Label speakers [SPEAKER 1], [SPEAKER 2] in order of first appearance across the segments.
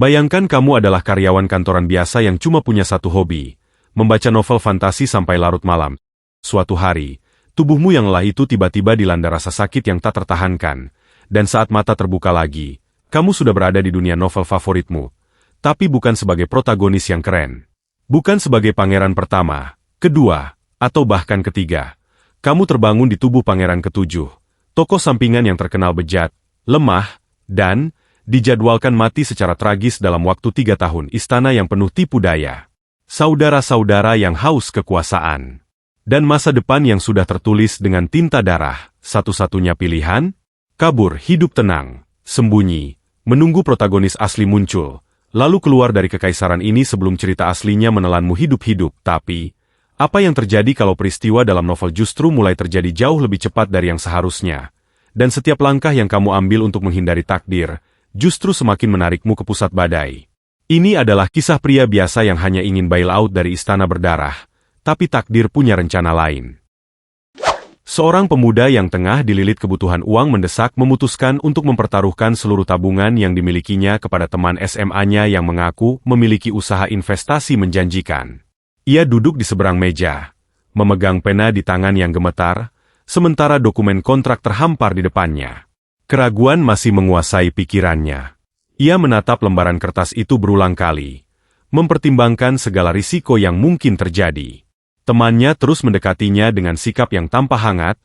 [SPEAKER 1] Bayangkan kamu adalah karyawan kantoran biasa yang cuma punya satu hobi, membaca novel fantasi sampai larut malam. Suatu hari, tubuhmu yang lelah itu tiba-tiba dilanda rasa sakit yang tak tertahankan, dan saat mata terbuka lagi, kamu sudah berada di dunia novel favoritmu, tapi bukan sebagai protagonis yang keren. Bukan sebagai pangeran pertama, kedua, atau bahkan ketiga. Kamu terbangun di tubuh pangeran ketujuh, tokoh sampingan yang terkenal bejat, lemah, dan dijadwalkan mati secara tragis dalam waktu 3 tahun. Istana yang penuh tipu daya. Saudara-saudara yang haus kekuasaan. Dan masa depan yang sudah tertulis dengan tinta darah. Satu-satunya pilihan? Kabur hidup tenang, sembunyi, menunggu protagonis asli muncul, lalu keluar dari kekaisaran ini sebelum cerita aslinya menelanmu hidup-hidup. Tapi, apa yang terjadi kalau peristiwa dalam novel justru mulai terjadi jauh lebih cepat dari yang seharusnya? Dan setiap langkah yang kamu ambil untuk menghindari takdir, justru semakin menarikmu ke pusat badai. Ini adalah kisah pria biasa yang hanya ingin bailout dari istana berdarah, tapi takdir punya rencana lain. Seorang pemuda yang tengah dililit kebutuhan uang mendesak memutuskan untuk mempertaruhkan seluruh tabungan yang dimilikinya kepada teman SMA-nya yang mengaku memiliki usaha investasi menjanjikan. Ia duduk di seberang meja, memegang pena di tangan yang gemetar, sementara dokumen kontrak terhampar di depannya. Keraguan masih menguasai pikirannya. Ia menatap lembaran kertas itu berulang kali, mempertimbangkan segala risiko yang mungkin terjadi. Temannya terus mendekatinya dengan sikap yang tampak hangat,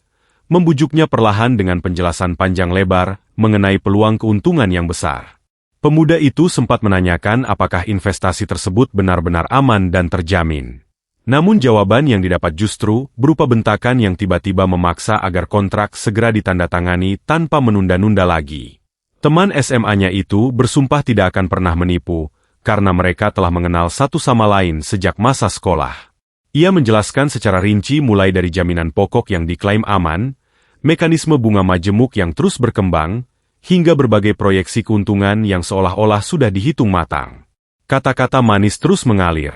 [SPEAKER 1] membujuknya perlahan dengan penjelasan panjang lebar mengenai peluang keuntungan yang besar. Pemuda itu sempat menanyakan apakah investasi tersebut benar-benar aman dan terjamin. Namun jawaban yang didapat justru berupa bentakan yang tiba-tiba memaksa agar kontrak segera ditandatangani tanpa menunda-nunda lagi. Teman SMA-nya itu bersumpah tidak akan pernah menipu, karena mereka telah mengenal satu sama lain sejak masa sekolah. Ia menjelaskan secara rinci mulai dari jaminan pokok yang diklaim aman, mekanisme bunga majemuk yang terus berkembang, hingga berbagai proyeksi keuntungan yang seolah-olah sudah dihitung matang. Kata-kata manis terus mengalir,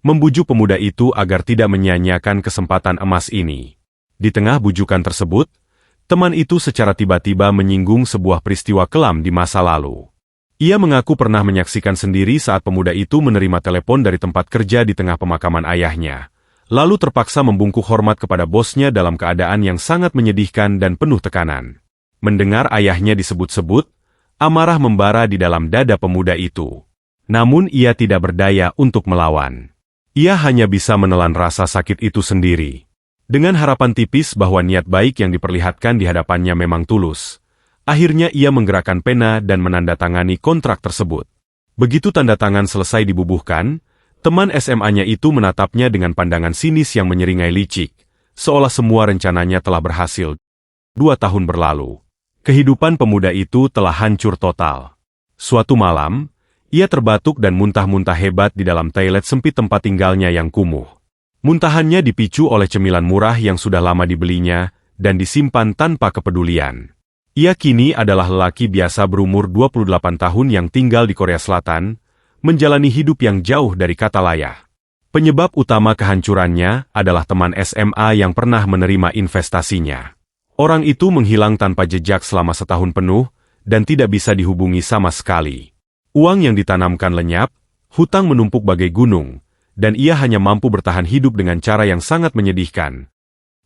[SPEAKER 1] membujuk pemuda itu agar tidak menyia-nyiakan kesempatan emas ini. Di tengah bujukan tersebut, teman itu secara tiba-tiba menyinggung sebuah peristiwa kelam di masa lalu. Ia mengaku pernah menyaksikan sendiri saat pemuda itu menerima telepon dari tempat kerja di tengah pemakaman ayahnya, lalu terpaksa membungkuk hormat kepada bosnya dalam keadaan yang sangat menyedihkan dan penuh tekanan. Mendengar ayahnya disebut-sebut, amarah membara di dalam dada pemuda itu. Namun ia tidak berdaya untuk melawan. Ia hanya bisa menelan rasa sakit itu sendiri. Dengan harapan tipis bahwa niat baik yang diperlihatkan di hadapannya memang tulus, akhirnya ia menggerakkan pena dan menandatangani kontrak tersebut. Begitu tanda tangan selesai dibubuhkan, teman SMA-nya itu menatapnya dengan pandangan sinis yang menyeringai licik, seolah semua rencananya telah berhasil. 2 tahun berlalu, kehidupan pemuda itu telah hancur total. Suatu malam, ia terbatuk dan muntah-muntah hebat di dalam toilet sempit tempat tinggalnya yang kumuh. Muntahannya dipicu oleh cemilan murah yang sudah lama dibelinya dan disimpan tanpa kepedulian. Ia kini adalah lelaki biasa berumur 28 tahun yang tinggal di Korea Selatan, menjalani hidup yang jauh dari kata layak. Penyebab utama kehancurannya adalah teman SMA yang pernah menerima investasinya. Orang itu menghilang tanpa jejak selama setahun penuh dan tidak bisa dihubungi sama sekali. Uang yang ditanamkan lenyap, hutang menumpuk bagai gunung, dan ia hanya mampu bertahan hidup dengan cara yang sangat menyedihkan.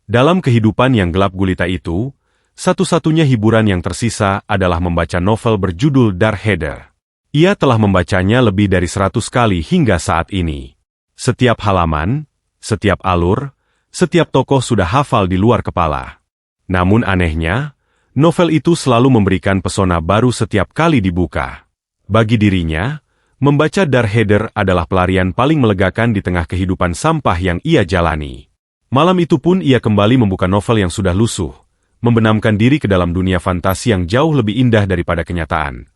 [SPEAKER 1] Dalam kehidupan yang gelap gulita itu, satu-satunya hiburan yang tersisa adalah membaca novel berjudul Dark Heather. Ia telah membacanya lebih dari 100 kali hingga saat ini. Setiap halaman, setiap alur, setiap tokoh sudah hafal di luar kepala. Namun anehnya, novel itu selalu memberikan pesona baru setiap kali dibuka. Bagi dirinya, membaca Dark Heather adalah pelarian paling melegakan di tengah kehidupan sampah yang ia jalani. Malam itu pun ia kembali membuka novel yang sudah lusuh, membenamkan diri ke dalam dunia fantasi yang jauh lebih indah daripada kenyataan.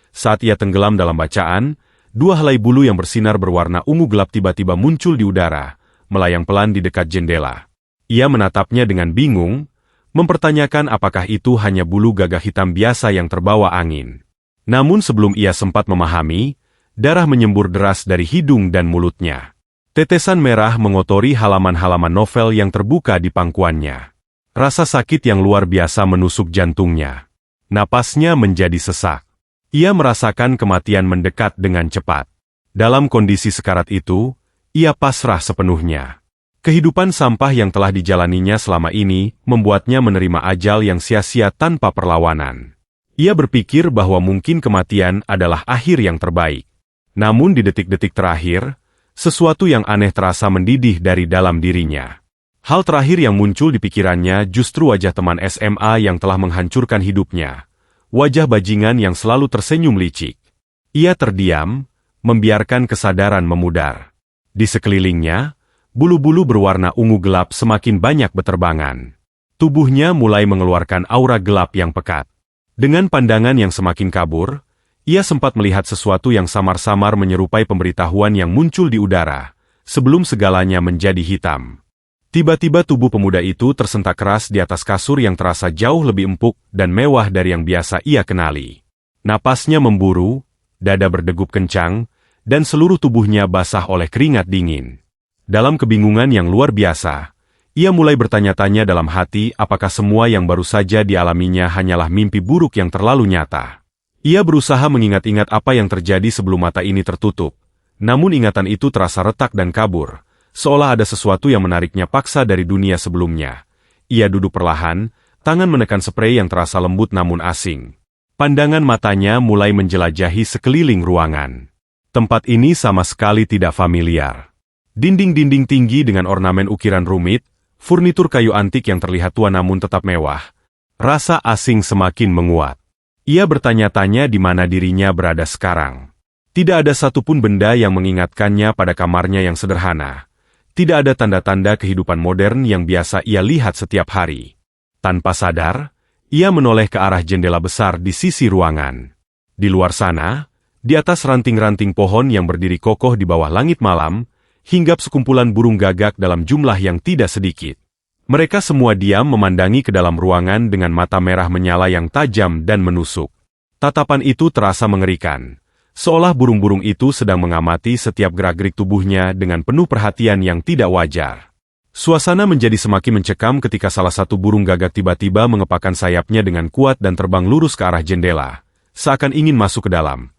[SPEAKER 1] Saat ia tenggelam dalam bacaan, 2 helai bulu yang bersinar berwarna ungu gelap tiba-tiba muncul di udara, melayang pelan di dekat jendela. Ia menatapnya dengan bingung, mempertanyakan apakah itu hanya bulu gagak hitam biasa yang terbawa angin. Namun sebelum ia sempat memahami, darah menyembur deras dari hidung dan mulutnya. Tetesan merah mengotori halaman-halaman novel yang terbuka di pangkuannya. Rasa sakit yang luar biasa menusuk jantungnya. Napasnya menjadi sesak. Ia merasakan kematian mendekat dengan cepat. Dalam kondisi sekarat itu, ia pasrah sepenuhnya. Kehidupan sampah yang telah dijalaninya selama ini membuatnya menerima ajal yang sia-sia tanpa perlawanan. Ia berpikir bahwa mungkin kematian adalah akhir yang terbaik. Namun di detik-detik terakhir, sesuatu yang aneh terasa mendidih dari dalam dirinya. Hal terakhir yang muncul di pikirannya justru wajah teman SMA yang telah menghancurkan hidupnya. Wajah bajingan yang selalu tersenyum licik. Ia terdiam, membiarkan kesadaran memudar. Di sekelilingnya, bulu-bulu berwarna ungu gelap semakin banyak beterbangan. Tubuhnya mulai mengeluarkan aura gelap yang pekat. Dengan pandangan yang semakin kabur, ia sempat melihat sesuatu yang samar-samar menyerupai pemberitahuan yang muncul di udara, sebelum segalanya menjadi hitam. Tiba-tiba tubuh pemuda itu tersentak keras di atas kasur yang terasa jauh lebih empuk dan mewah dari yang biasa ia kenali. Napasnya memburu, dada berdegup kencang, dan seluruh tubuhnya basah oleh keringat dingin. Dalam kebingungan yang luar biasa, ia mulai bertanya-tanya dalam hati apakah semua yang baru saja dialaminya hanyalah mimpi buruk yang terlalu nyata. Ia berusaha mengingat-ingat apa yang terjadi sebelum mata ini tertutup, namun ingatan itu terasa retak dan kabur. Seolah ada sesuatu yang menariknya paksa dari dunia sebelumnya. Ia duduk perlahan, tangan menekan sprei yang terasa lembut namun asing. Pandangan matanya mulai menjelajahi sekeliling ruangan. Tempat ini sama sekali tidak familiar. Dinding-dinding tinggi dengan ornamen ukiran rumit, furnitur kayu antik yang terlihat tua namun tetap mewah. Rasa asing semakin menguat. Ia bertanya-tanya di mana dirinya berada sekarang. Tidak ada satupun benda yang mengingatkannya pada kamarnya yang sederhana. Tidak ada tanda-tanda kehidupan modern yang biasa ia lihat setiap hari. Tanpa sadar, ia menoleh ke arah jendela besar di sisi ruangan. Di luar sana, di atas ranting-ranting pohon yang berdiri kokoh di bawah langit malam, hinggap sekumpulan burung gagak dalam jumlah yang tidak sedikit. Mereka semua diam memandangi ke dalam ruangan dengan mata merah menyala yang tajam dan menusuk. Tatapan itu terasa mengerikan. Seolah burung-burung itu sedang mengamati setiap gerak-gerik tubuhnya dengan penuh perhatian yang tidak wajar. Suasana menjadi semakin mencekam ketika salah satu burung gagak tiba-tiba mengepakkan sayapnya dengan kuat dan terbang lurus ke arah jendela, seakan ingin masuk ke dalam.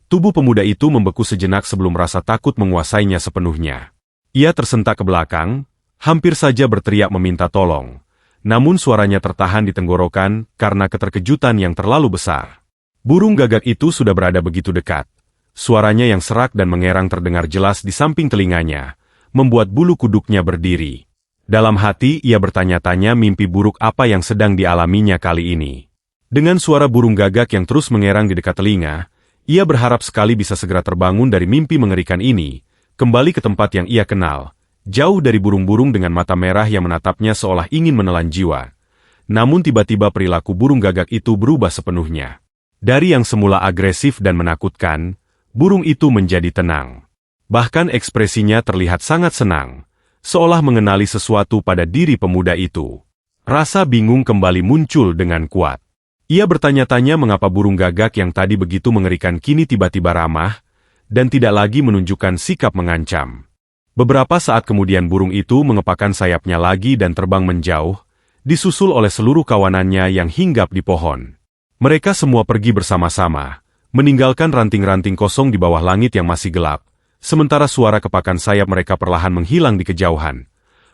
[SPEAKER 1] Tubuh pemuda itu membeku sejenak sebelum rasa takut menguasainya sepenuhnya. Ia tersentak ke belakang, hampir saja berteriak meminta tolong. Namun suaranya tertahan di tenggorokan karena keterkejutan yang terlalu besar. Burung gagak itu sudah berada begitu dekat. Suaranya yang serak dan mengerang terdengar jelas di samping telinganya, membuat bulu kuduknya berdiri. Dalam hati ia bertanya-tanya mimpi buruk apa yang sedang dialaminya kali ini. Dengan suara burung gagak yang terus mengerang di dekat telinga, ia berharap sekali bisa segera terbangun dari mimpi mengerikan ini, kembali ke tempat yang ia kenal, jauh dari burung-burung dengan mata merah yang menatapnya seolah ingin menelan jiwa. Namun tiba-tiba perilaku burung gagak itu berubah sepenuhnya. Dari yang semula agresif dan menakutkan, burung itu menjadi tenang. Bahkan ekspresinya terlihat sangat senang, seolah mengenali sesuatu pada diri pemuda itu. Rasa bingung kembali muncul dengan kuat. Ia bertanya-tanya mengapa burung gagak yang tadi begitu mengerikan kini tiba-tiba ramah, dan tidak lagi menunjukkan sikap mengancam. Beberapa saat kemudian burung itu mengepakkan sayapnya lagi dan terbang menjauh, disusul oleh seluruh kawanannya yang hinggap di pohon. Mereka semua pergi bersama-sama, meninggalkan ranting-ranting kosong di bawah langit yang masih gelap, sementara suara kepakan sayap mereka perlahan menghilang di kejauhan.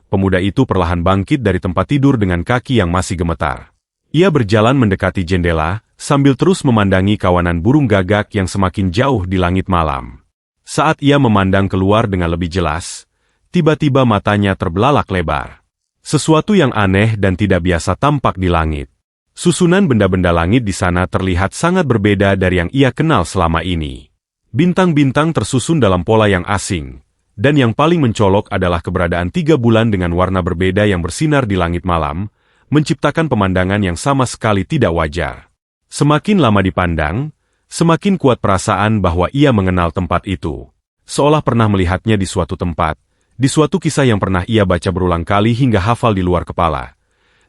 [SPEAKER 1] Pemuda itu perlahan bangkit dari tempat tidur dengan kaki yang masih gemetar. Ia berjalan mendekati jendela, sambil terus memandangi kawanan burung gagak yang semakin jauh di langit malam. Saat ia memandang keluar dengan lebih jelas, tiba-tiba matanya terbelalak lebar. Sesuatu yang aneh dan tidak biasa tampak di langit. Susunan benda-benda langit di sana terlihat sangat berbeda dari yang ia kenal selama ini. Bintang-bintang tersusun dalam pola yang asing, dan yang paling mencolok adalah keberadaan 3 bulan dengan warna berbeda yang bersinar di langit malam, menciptakan pemandangan yang sama sekali tidak wajar. Semakin lama dipandang, semakin kuat perasaan bahwa ia mengenal tempat itu. Seolah pernah melihatnya di suatu tempat, di suatu kisah yang pernah ia baca berulang kali hingga hafal di luar kepala.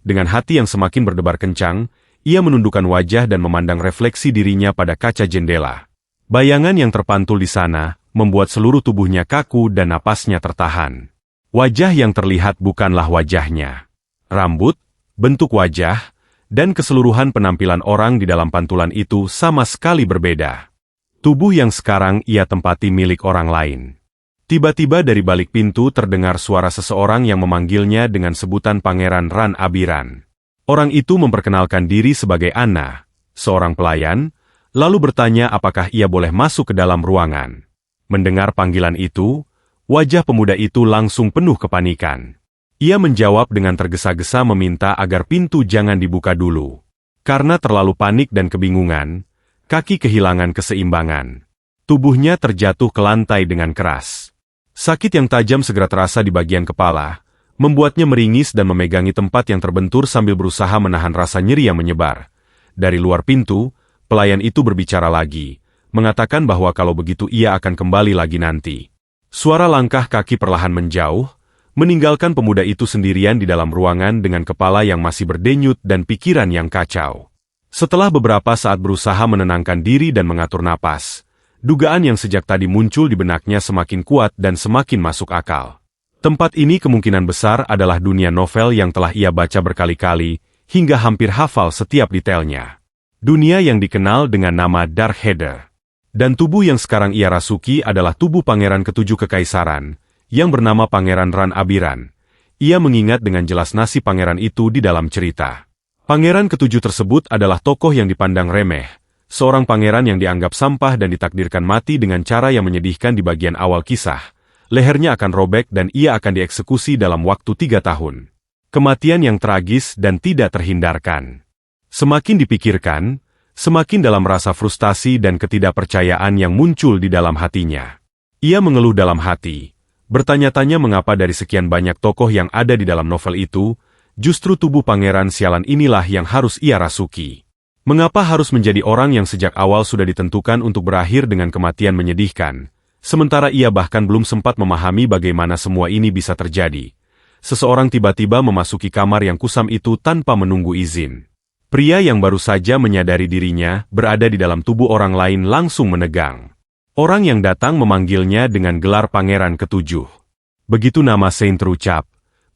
[SPEAKER 1] Dengan hati yang semakin berdebar kencang, ia menundukkan wajah dan memandang refleksi dirinya pada kaca jendela. Bayangan yang terpantul di sana, membuat seluruh tubuhnya kaku dan napasnya tertahan. Wajah yang terlihat bukanlah wajahnya. Rambut, bentuk wajah, dan keseluruhan penampilan orang di dalam pantulan itu sama sekali berbeda. Tubuh yang sekarang ia tempati milik orang lain. Tiba-tiba dari balik pintu terdengar suara seseorang yang memanggilnya dengan sebutan Pangeran Ran Abiran. Orang itu memperkenalkan diri sebagai Anna, seorang pelayan, lalu bertanya apakah ia boleh masuk ke dalam ruangan. Mendengar panggilan itu, wajah pemuda itu langsung penuh kepanikan. Ia menjawab dengan tergesa-gesa meminta agar pintu jangan dibuka dulu. Karena terlalu panik dan kebingungan, kaki kehilangan keseimbangan. Tubuhnya terjatuh ke lantai dengan keras. Sakit yang tajam segera terasa di bagian kepala, membuatnya meringis dan memegangi tempat yang terbentur sambil berusaha menahan rasa nyeri yang menyebar. Dari luar pintu, pelayan itu berbicara lagi, mengatakan bahwa kalau begitu ia akan kembali lagi nanti. Suara langkah kaki perlahan menjauh, meninggalkan pemuda itu sendirian di dalam ruangan dengan kepala yang masih berdenyut dan pikiran yang kacau. Setelah beberapa saat berusaha menenangkan diri dan mengatur napas, dugaan yang sejak tadi muncul di benaknya semakin kuat dan semakin masuk akal. Tempat ini kemungkinan besar adalah dunia novel yang telah ia baca berkali-kali, hingga hampir hafal setiap detailnya. Dunia yang dikenal dengan nama Dark Heather. Dan tubuh yang sekarang ia rasuki adalah tubuh Pangeran Ketujuh Kekaisaran, yang bernama Pangeran Ran Abiran. Ia mengingat dengan jelas nasib pangeran itu di dalam cerita. Pangeran Ketujuh tersebut adalah tokoh yang dipandang remeh, seorang pangeran yang dianggap sampah dan ditakdirkan mati dengan cara yang menyedihkan di bagian awal kisah. Lehernya akan robek dan ia akan dieksekusi dalam waktu 3 tahun. Kematian yang tragis dan tidak terhindarkan. Semakin dipikirkan, semakin dalam rasa frustasi dan ketidakpercayaan yang muncul di dalam hatinya. Ia mengeluh dalam hati, bertanya-tanya mengapa dari sekian banyak tokoh yang ada di dalam novel itu, justru tubuh pangeran sialan inilah yang harus ia rasuki. Mengapa harus menjadi orang yang sejak awal sudah ditentukan untuk berakhir dengan kematian menyedihkan, sementara ia bahkan belum sempat memahami bagaimana semua ini bisa terjadi. Seseorang tiba-tiba memasuki kamar yang kusam itu tanpa menunggu izin. Pria yang baru saja menyadari dirinya berada di dalam tubuh orang lain langsung menegang. Orang yang datang memanggilnya dengan gelar Pangeran Ketujuh. Begitu nama Sein terucap,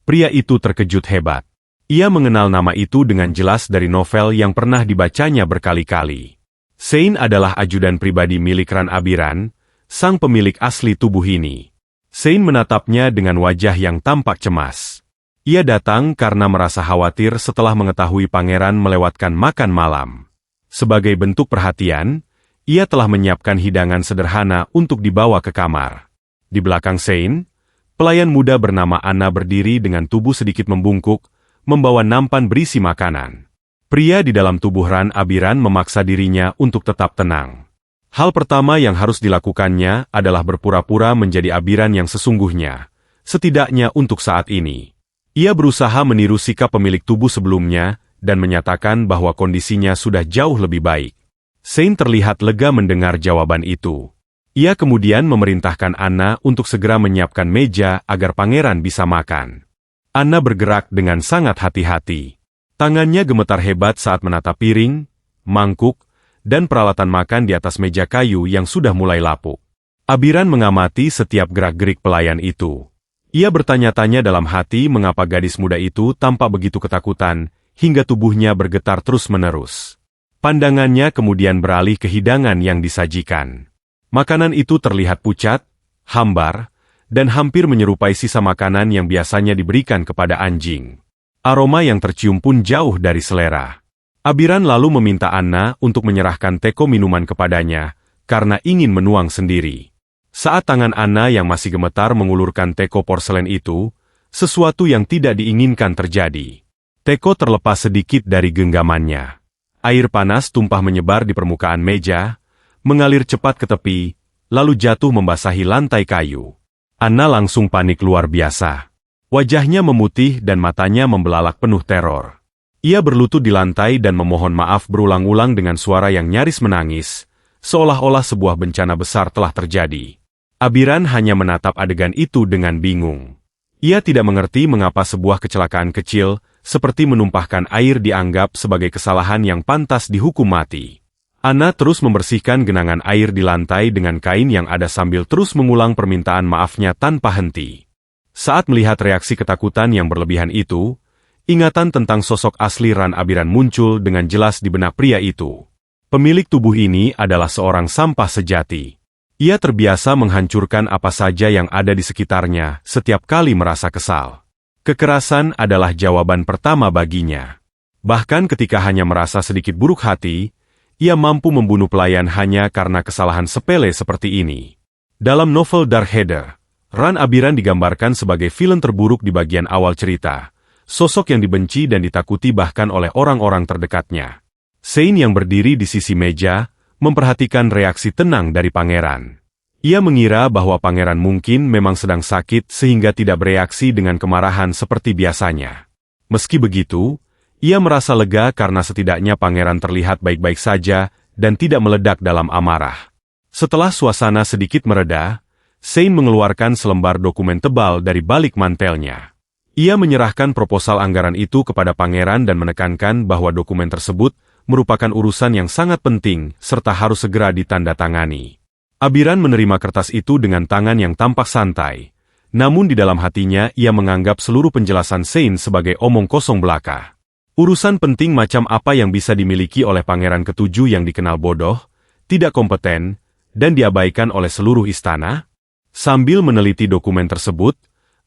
[SPEAKER 1] pria itu terkejut hebat. Ia mengenal nama itu dengan jelas dari novel yang pernah dibacanya berkali-kali. Sein adalah ajudan pribadi milik Ran Abiran, sang pemilik asli tubuh ini. Sein menatapnya dengan wajah yang tampak cemas. Ia datang karena merasa khawatir setelah mengetahui pangeran melewatkan makan malam. Sebagai bentuk perhatian, ia telah menyiapkan hidangan sederhana untuk dibawa ke kamar. Di belakang Sein, pelayan muda bernama Anna berdiri dengan tubuh sedikit membungkuk, membawa nampan berisi makanan. Pria di dalam tubuh Ran Abiran memaksa dirinya untuk tetap tenang. Hal pertama yang harus dilakukannya adalah berpura-pura menjadi Abiran yang sesungguhnya, setidaknya untuk saat ini. Ia berusaha meniru sikap pemilik tubuh sebelumnya dan menyatakan bahwa kondisinya sudah jauh lebih baik. Sein terlihat lega mendengar jawaban itu. Ia kemudian memerintahkan Anna untuk segera menyiapkan meja agar pangeran bisa makan. Anna bergerak dengan sangat hati-hati. Tangannya gemetar hebat saat menatap piring, mangkuk, dan peralatan makan di atas meja kayu yang sudah mulai lapuk. Abiran mengamati setiap gerak-gerik pelayan itu. Ia bertanya-tanya dalam hati mengapa gadis muda itu tampak begitu ketakutan, hingga tubuhnya bergetar terus-menerus. Pandangannya kemudian beralih ke hidangan yang disajikan. Makanan itu terlihat pucat, hambar, dan hampir menyerupai sisa makanan yang biasanya diberikan kepada anjing. Aroma yang tercium pun jauh dari selera. Abiran lalu meminta Anna untuk menyerahkan teko minuman kepadanya, karena ingin menuang sendiri. Saat tangan Anna yang masih gemetar mengulurkan teko porselen itu, sesuatu yang tidak diinginkan terjadi. Teko terlepas sedikit dari genggamannya. Air panas tumpah menyebar di permukaan meja, mengalir cepat ke tepi, lalu jatuh membasahi lantai kayu. Anna langsung panik luar biasa. Wajahnya memutih dan matanya membelalak penuh teror. Ia berlutut di lantai dan memohon maaf berulang-ulang dengan suara yang nyaris menangis, seolah-olah sebuah bencana besar telah terjadi. Abiran hanya menatap adegan itu dengan bingung. Ia tidak mengerti mengapa sebuah kecelakaan kecil, seperti menumpahkan air dianggap sebagai kesalahan yang pantas dihukum mati. Anna terus membersihkan genangan air di lantai dengan kain yang ada sambil terus mengulang permintaan maafnya tanpa henti. Saat melihat reaksi ketakutan yang berlebihan itu, Ingatan tentang sosok asli Ran Abiran muncul dengan jelas di benak pria itu. Pemilik tubuh ini adalah seorang sampah sejati. Ia terbiasa menghancurkan apa saja yang ada di sekitarnya setiap kali merasa kesal. Kekerasan adalah jawaban pertama baginya. Bahkan ketika hanya merasa sedikit buruk hati, ia mampu membunuh pelayan hanya karena kesalahan sepele seperti ini. Dalam novel Darkheader, Ran Abiran digambarkan sebagai vilen terburuk di bagian awal cerita. Sosok yang dibenci dan ditakuti bahkan oleh orang-orang terdekatnya. Sein yang berdiri di sisi meja, memperhatikan reaksi tenang dari pangeran. Ia mengira bahwa pangeran mungkin memang sedang sakit sehingga tidak bereaksi dengan kemarahan seperti biasanya. Meski begitu, ia merasa lega karena setidaknya pangeran terlihat baik-baik saja dan tidak meledak dalam amarah. Setelah suasana sedikit mereda, Sein mengeluarkan selembar dokumen tebal dari balik mantelnya. Ia menyerahkan proposal anggaran itu kepada pangeran dan menekankan bahwa dokumen tersebut merupakan urusan yang sangat penting serta harus segera ditandatangani. Abiran menerima kertas itu dengan tangan yang tampak santai, namun di dalam hatinya ia menganggap seluruh penjelasan Sein sebagai omong kosong belaka. Urusan penting macam apa yang bisa dimiliki oleh pangeran ketujuh yang dikenal bodoh, tidak kompeten, dan diabaikan oleh seluruh istana? Sambil meneliti dokumen tersebut,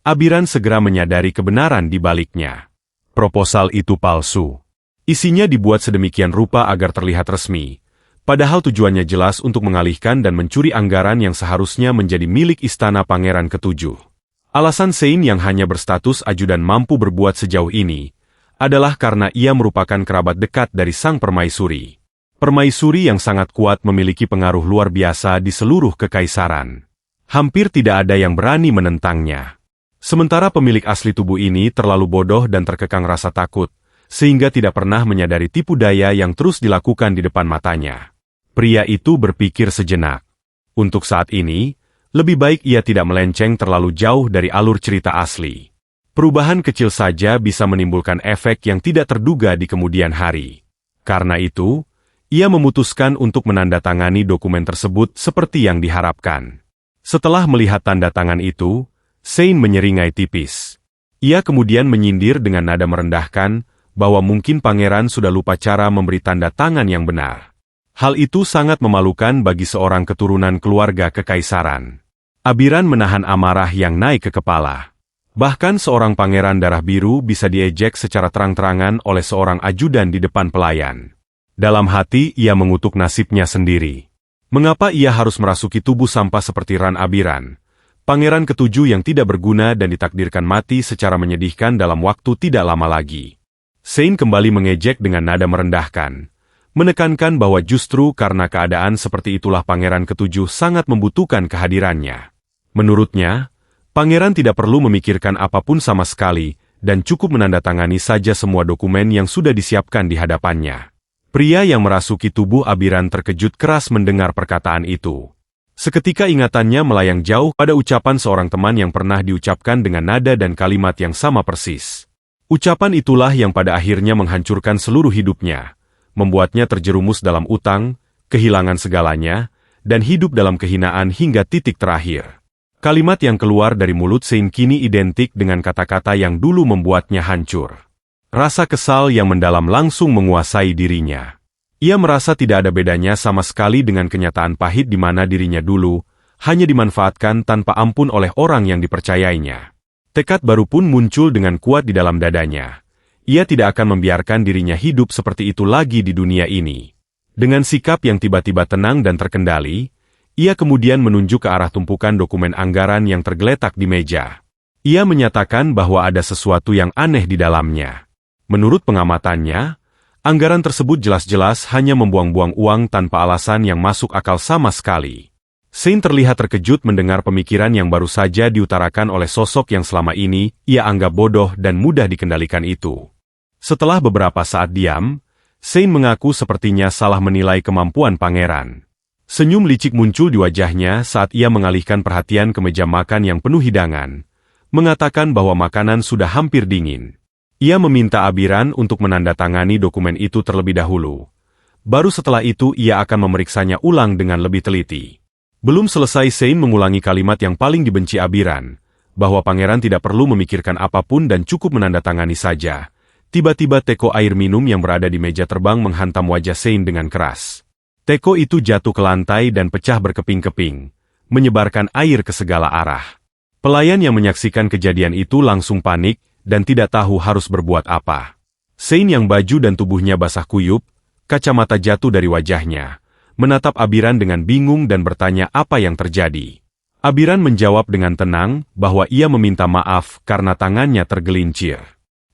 [SPEAKER 1] Abiran segera menyadari kebenaran di baliknya. Proposal itu palsu. Isinya dibuat sedemikian rupa agar terlihat resmi, padahal tujuannya jelas untuk mengalihkan dan mencuri anggaran yang seharusnya menjadi milik istana pangeran ketujuh. Alasan Sein yang hanya berstatus ajudan mampu berbuat sejauh ini, adalah karena ia merupakan kerabat dekat dari sang permaisuri. Permaisuri yang sangat kuat memiliki pengaruh luar biasa di seluruh kekaisaran. Hampir tidak ada yang berani menentangnya. Sementara pemilik asli tubuh ini terlalu bodoh dan terkekang rasa takut, sehingga tidak pernah menyadari tipu daya yang terus dilakukan di depan matanya. Pria itu berpikir sejenak. Untuk saat ini, lebih baik ia tidak melenceng terlalu jauh dari alur cerita asli. Perubahan kecil saja bisa menimbulkan efek yang tidak terduga di kemudian hari. Karena itu, ia memutuskan untuk menandatangani dokumen tersebut seperti yang diharapkan. Setelah melihat tanda tangan itu, Sein menyeringai tipis. Ia kemudian menyindir dengan nada merendahkan bahwa mungkin pangeran sudah lupa cara memberi tanda tangan yang benar. Hal itu sangat memalukan bagi seorang keturunan keluarga kekaisaran. Abiran menahan amarah yang naik ke kepala. Bahkan seorang pangeran darah biru bisa diejek secara terang-terangan oleh seorang ajudan di depan pelayan. Dalam hati ia mengutuk nasibnya sendiri. Mengapa ia harus merasuki tubuh sampah seperti Ran Abiran? Pangeran ketujuh yang tidak berguna dan ditakdirkan mati secara menyedihkan dalam waktu tidak lama lagi. Sein kembali mengejek dengan nada merendahkan, menekankan bahwa justru karena keadaan seperti itulah pangeran ketujuh sangat membutuhkan kehadirannya. Menurutnya, pangeran tidak perlu memikirkan apapun sama sekali dan cukup menandatangani saja semua dokumen yang sudah disiapkan di hadapannya. Pria yang merasuki tubuh Abiran terkejut keras mendengar perkataan itu. Seketika ingatannya melayang jauh pada ucapan seorang teman yang pernah diucapkan dengan nada dan kalimat yang sama persis. Ucapan itulah yang pada akhirnya menghancurkan seluruh hidupnya, membuatnya terjerumus dalam utang, kehilangan segalanya, dan hidup dalam kehinaan hingga titik terakhir. Kalimat yang keluar dari mulut Sein kini identik dengan kata-kata yang dulu membuatnya hancur. Rasa kesal yang mendalam langsung menguasai dirinya. Ia merasa tidak ada bedanya sama sekali dengan kenyataan pahit di mana dirinya dulu hanya dimanfaatkan tanpa ampun oleh orang yang dipercayainya. Tekad baru pun muncul dengan kuat di dalam dadanya. Ia tidak akan membiarkan dirinya hidup seperti itu lagi di dunia ini. Dengan sikap yang tiba-tiba tenang dan terkendali, ia kemudian menunjuk ke arah tumpukan dokumen anggaran yang tergeletak di meja. Ia menyatakan bahwa ada sesuatu yang aneh di dalamnya. Menurut pengamatannya, anggaran tersebut jelas-jelas hanya membuang-buang uang tanpa alasan yang masuk akal sama sekali. Sein terlihat terkejut mendengar pemikiran yang baru saja diutarakan oleh sosok yang selama ini ia anggap bodoh dan mudah dikendalikan itu. Setelah beberapa saat diam, Sein mengaku sepertinya salah menilai kemampuan pangeran. Senyum licik muncul di wajahnya saat ia mengalihkan perhatian ke meja makan yang penuh hidangan, mengatakan bahwa makanan sudah hampir dingin. Ia meminta Abiran untuk menandatangani dokumen itu terlebih dahulu. Baru setelah itu ia akan memeriksanya ulang dengan lebih teliti. Belum selesai Sein mengulangi kalimat yang paling dibenci Abiran, bahwa pangeran tidak perlu memikirkan apapun dan cukup menandatangani saja, Tiba-tiba teko air minum yang berada di meja terbang menghantam wajah Sein dengan keras. Teko itu jatuh ke lantai dan pecah berkeping-keping, menyebarkan air ke segala arah. Pelayan yang menyaksikan kejadian itu langsung panik dan tidak tahu harus berbuat apa. Sein yang baju dan tubuhnya basah kuyup, kacamata jatuh dari wajahnya, menatap Abiran dengan bingung dan bertanya apa yang terjadi. Abiran menjawab dengan tenang bahwa ia meminta maaf karena tangannya tergelincir.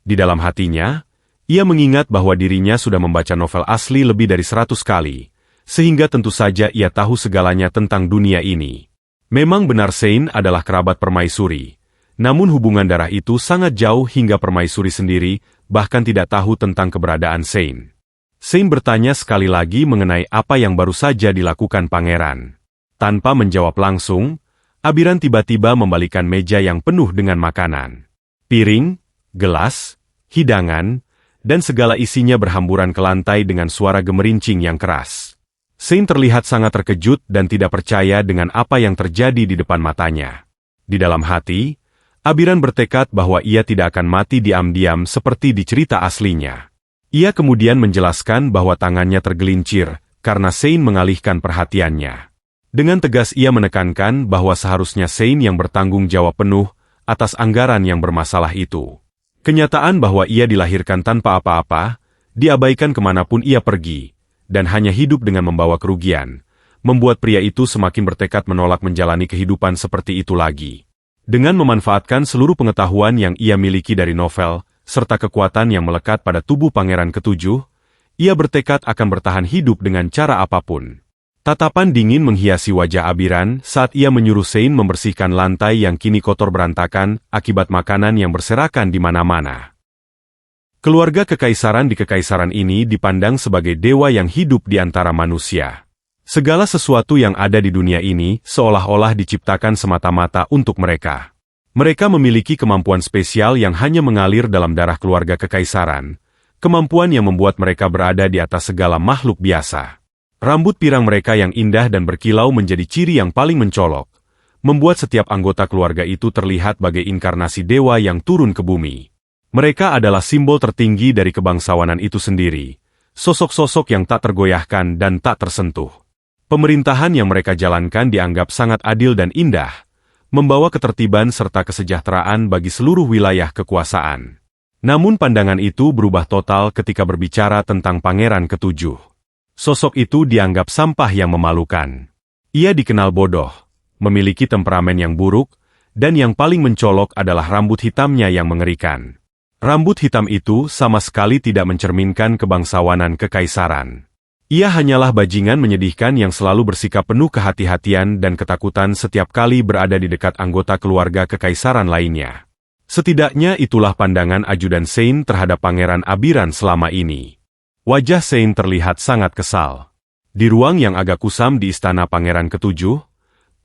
[SPEAKER 1] Di dalam hatinya, ia mengingat bahwa dirinya sudah membaca novel asli lebih dari 100 kali, sehingga tentu saja ia tahu segalanya tentang dunia ini. Memang benar Sein adalah kerabat permaisuri, namun hubungan darah itu sangat jauh hingga permaisuri sendiri bahkan tidak tahu tentang keberadaan Sein. Sein bertanya sekali lagi mengenai apa yang baru saja dilakukan pangeran. Tanpa menjawab langsung, Abiran tiba-tiba membalikan meja yang penuh dengan makanan. Piring, gelas, hidangan, dan segala isinya berhamburan ke lantai dengan suara gemerincing yang keras. Sein terlihat sangat terkejut dan tidak percaya dengan apa yang terjadi di depan matanya. Di dalam hati, Abiran bertekad bahwa ia tidak akan mati diam-diam seperti di cerita aslinya. Ia kemudian menjelaskan bahwa tangannya tergelincir karena Sein mengalihkan perhatiannya. Dengan tegas ia menekankan bahwa seharusnya Sein yang bertanggung jawab penuh atas anggaran yang bermasalah itu. Kenyataan bahwa ia dilahirkan tanpa apa-apa, diabaikan kemanapun ia pergi, dan hanya hidup dengan membawa kerugian, membuat pria itu semakin bertekad menolak menjalani kehidupan seperti itu lagi. Dengan memanfaatkan seluruh pengetahuan yang ia miliki dari novel, serta kekuatan yang melekat pada tubuh Pangeran Ketujuh, ia bertekad akan bertahan hidup dengan cara apapun. Tatapan dingin menghiasi wajah Abiran saat ia menyuruh Sein membersihkan lantai yang kini kotor berantakan akibat makanan yang berserakan di mana-mana. Keluarga kekaisaran di kekaisaran ini dipandang sebagai dewa yang hidup di antara manusia. Segala sesuatu yang ada di dunia ini seolah-olah diciptakan semata-mata untuk mereka. Mereka memiliki kemampuan spesial yang hanya mengalir dalam darah keluarga kekaisaran, kemampuan yang membuat mereka berada di atas segala makhluk biasa. Rambut pirang mereka yang indah dan berkilau menjadi ciri yang paling mencolok, membuat setiap anggota keluarga itu terlihat bagai inkarnasi dewa yang turun ke bumi. Mereka adalah simbol tertinggi dari kebangsawanan itu sendiri, sosok-sosok yang tak tergoyahkan dan tak tersentuh. Pemerintahan yang mereka jalankan dianggap sangat adil dan indah, membawa ketertiban serta kesejahteraan bagi seluruh wilayah kekuasaan. Namun pandangan itu berubah total ketika berbicara tentang Pangeran Ketujuh. Sosok itu dianggap sampah yang memalukan. Ia dikenal bodoh, memiliki temperamen yang buruk, dan yang paling mencolok adalah rambut hitamnya yang mengerikan. Rambut hitam itu sama sekali tidak mencerminkan kebangsawanan kekaisaran. Ia hanyalah bajingan menyedihkan yang selalu bersikap penuh kehati-hatian dan ketakutan setiap kali berada di dekat anggota keluarga kekaisaran lainnya. Setidaknya itulah pandangan ajudan Sein terhadap Pangeran Abiran selama ini. Wajah Sein terlihat sangat kesal. Di ruang yang agak kusam di istana Pangeran Ketujuh,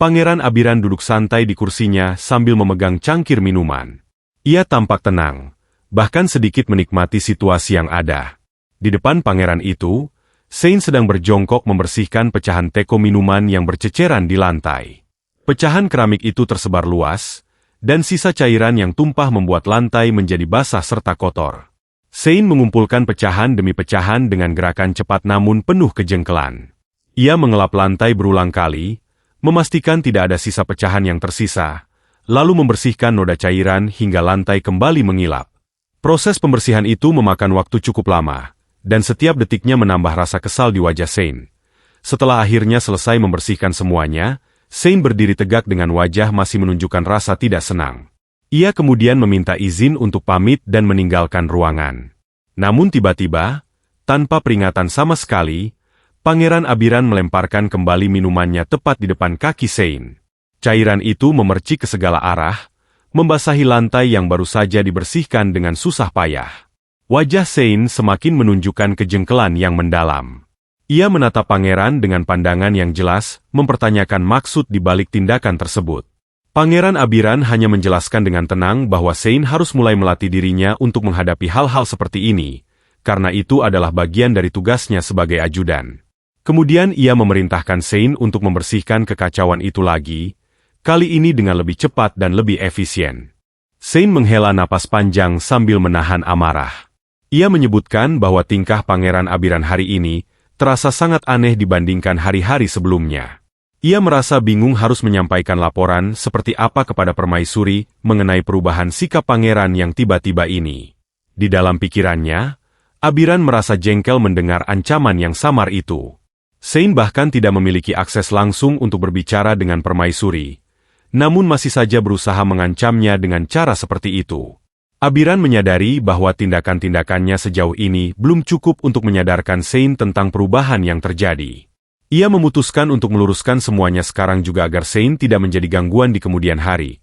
[SPEAKER 1] Pangeran Abiran duduk santai di kursinya sambil memegang cangkir minuman. Ia tampak tenang, bahkan sedikit menikmati situasi yang ada. Di depan pangeran itu, Sein sedang berjongkok membersihkan pecahan teko minuman yang berceceran di lantai. Pecahan keramik itu tersebar luas, dan sisa cairan yang tumpah membuat lantai menjadi basah serta kotor. Sein mengumpulkan pecahan demi pecahan dengan gerakan cepat namun penuh kejengkelan. Ia mengelap lantai berulang kali, memastikan tidak ada sisa pecahan yang tersisa, lalu membersihkan noda cairan hingga lantai kembali mengilap. Proses pembersihan itu memakan waktu cukup lama, dan setiap detiknya menambah rasa kesal di wajah Sein. Setelah akhirnya selesai membersihkan semuanya, Sein berdiri tegak dengan wajah masih menunjukkan rasa tidak senang. Ia kemudian meminta izin untuk pamit dan meninggalkan ruangan. Namun tiba-tiba, tanpa peringatan sama sekali, Pangeran Abiran melemparkan kembali minumannya tepat di depan kaki Sein. Cairan itu memercik ke segala arah, membasahi lantai yang baru saja dibersihkan dengan susah payah. Wajah Sein semakin menunjukkan kejengkelan yang mendalam. Ia menatap pangeran dengan pandangan yang jelas, mempertanyakan maksud di balik tindakan tersebut. Pangeran Abiran hanya menjelaskan dengan tenang bahwa Sein harus mulai melatih dirinya untuk menghadapi hal-hal seperti ini, karena itu adalah bagian dari tugasnya sebagai ajudan. Kemudian ia memerintahkan Sein untuk membersihkan kekacauan itu lagi, kali ini dengan lebih cepat dan lebih efisien. Sein menghela napas panjang sambil menahan amarah. Ia menyebutkan bahwa tingkah Pangeran Abiran hari ini terasa sangat aneh dibandingkan hari-hari sebelumnya. Ia merasa bingung harus menyampaikan laporan seperti apa kepada permaisuri mengenai perubahan sikap pangeran yang tiba-tiba ini. Di dalam pikirannya, Abiran merasa jengkel mendengar ancaman yang samar itu. Sein bahkan tidak memiliki akses langsung untuk berbicara dengan permaisuri, namun masih saja berusaha mengancamnya dengan cara seperti itu. Abiran menyadari bahwa tindakan-tindakannya sejauh ini belum cukup untuk menyadarkan Sein tentang perubahan yang terjadi. Ia memutuskan untuk meluruskan semuanya sekarang juga agar Sein tidak menjadi gangguan di kemudian hari.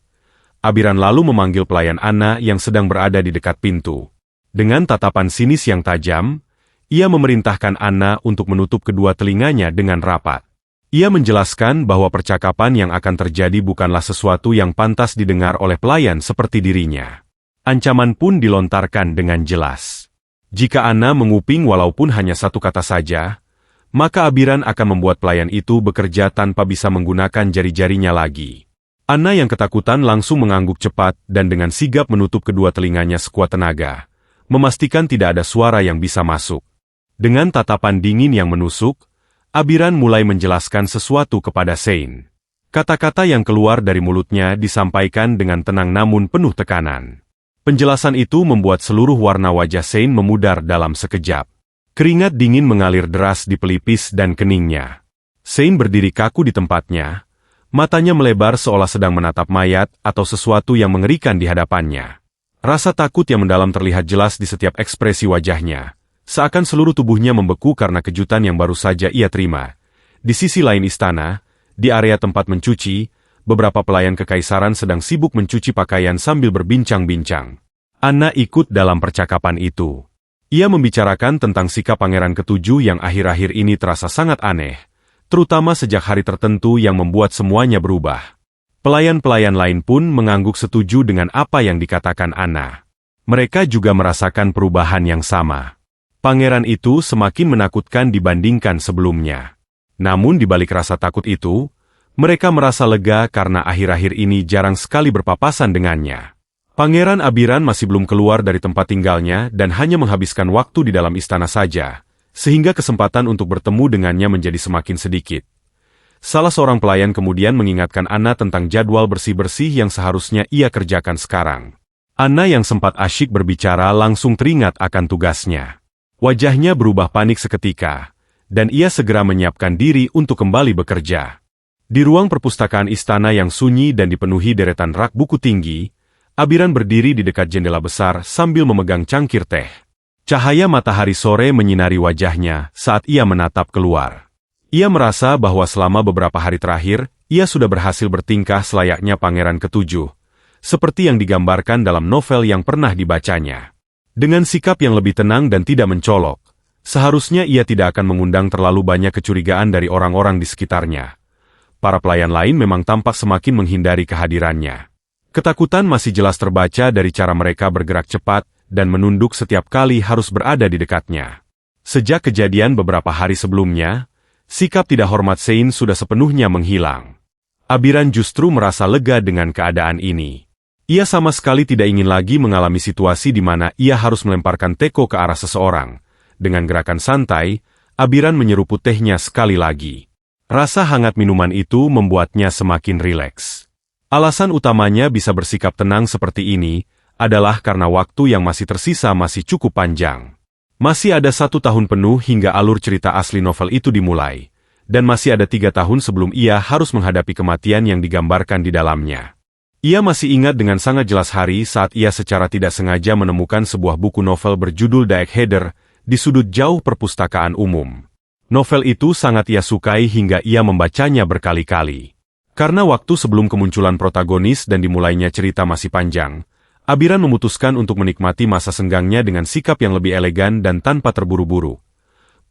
[SPEAKER 1] Abiran lalu memanggil pelayan Anna yang sedang berada di dekat pintu. Dengan tatapan sinis yang tajam, ia memerintahkan Anna untuk menutup kedua telinganya dengan rapat. Ia menjelaskan bahwa percakapan yang akan terjadi bukanlah sesuatu yang pantas didengar oleh pelayan seperti dirinya. Ancaman pun dilontarkan dengan jelas. Jika Anna menguping walaupun hanya satu kata saja, maka Abiran akan membuat pelayan itu bekerja tanpa bisa menggunakan jari-jarinya lagi. Anna yang ketakutan langsung mengangguk cepat dan dengan sigap menutup kedua telinganya sekuat tenaga, memastikan tidak ada suara yang bisa masuk. Dengan tatapan dingin yang menusuk, Abiran mulai menjelaskan sesuatu kepada Sein. Kata-kata yang keluar dari mulutnya disampaikan dengan tenang namun penuh tekanan. Penjelasan itu membuat seluruh warna wajah Sein memudar dalam sekejap. Keringat dingin mengalir deras di pelipis dan keningnya. Sein berdiri kaku di tempatnya, matanya melebar seolah sedang menatap mayat atau sesuatu yang mengerikan di hadapannya. Rasa takut yang mendalam terlihat jelas di setiap ekspresi wajahnya. Seakan seluruh tubuhnya membeku karena kejutan yang baru saja ia terima. Di sisi lain istana, di area tempat mencuci, beberapa pelayan kekaisaran sedang sibuk mencuci pakaian sambil berbincang-bincang. Anna ikut dalam percakapan itu. Ia membicarakan tentang sikap Pangeran Ketujuh yang akhir-akhir ini terasa sangat aneh, terutama sejak hari tertentu yang membuat semuanya berubah. Pelayan-pelayan lain pun mengangguk setuju dengan apa yang dikatakan Anna. Mereka juga merasakan perubahan yang sama. Pangeran itu semakin menakutkan dibandingkan sebelumnya. Namun di balik rasa takut itu, mereka merasa lega karena akhir-akhir ini jarang sekali berpapasan dengannya. Pangeran Abiran masih belum keluar dari tempat tinggalnya dan hanya menghabiskan waktu di dalam istana saja, sehingga kesempatan untuk bertemu dengannya menjadi semakin sedikit. Salah seorang pelayan kemudian mengingatkan Anna tentang jadwal bersih-bersih yang seharusnya ia kerjakan sekarang. Anna yang sempat asyik berbicara langsung teringat akan tugasnya. Wajahnya berubah panik seketika, dan ia segera menyiapkan diri untuk kembali bekerja. Di ruang perpustakaan istana yang sunyi dan dipenuhi deretan rak buku tinggi, Abiran berdiri di dekat jendela besar sambil memegang cangkir teh. Cahaya matahari sore menyinari wajahnya saat ia menatap keluar. Ia merasa bahwa selama beberapa hari terakhir, ia sudah berhasil bertingkah selayaknya Pangeran Ketujuh, seperti yang digambarkan dalam novel yang pernah dibacanya. Dengan sikap yang lebih tenang dan tidak mencolok, seharusnya ia tidak akan mengundang terlalu banyak kecurigaan dari orang-orang di sekitarnya. Para pelayan lain memang tampak semakin menghindari kehadirannya. Ketakutan masih jelas terbaca dari cara mereka bergerak cepat dan menunduk setiap kali harus berada di dekatnya. Sejak kejadian beberapa hari sebelumnya, sikap tidak hormat Sein sudah sepenuhnya menghilang. Abiran justru merasa lega dengan keadaan ini. Ia sama sekali tidak ingin lagi mengalami situasi di mana ia harus melemparkan teko ke arah seseorang. Dengan gerakan santai, Abiran menyeruput tehnya sekali lagi. Rasa hangat minuman itu membuatnya semakin rileks. Alasan utamanya bisa bersikap tenang seperti ini adalah karena waktu yang masih tersisa masih cukup panjang. Masih ada 1 tahun penuh hingga alur cerita asli novel itu dimulai, dan masih ada 3 tahun sebelum ia harus menghadapi kematian yang digambarkan di dalamnya. Ia masih ingat dengan sangat jelas hari saat ia secara tidak sengaja menemukan sebuah buku novel berjudul Daek Heder di sudut jauh perpustakaan umum. Novel itu sangat ia sukai hingga ia membacanya berkali-kali. Karena waktu sebelum kemunculan protagonis dan dimulainya cerita masih panjang, Abiran memutuskan untuk menikmati masa senggangnya dengan sikap yang lebih elegan dan tanpa terburu-buru.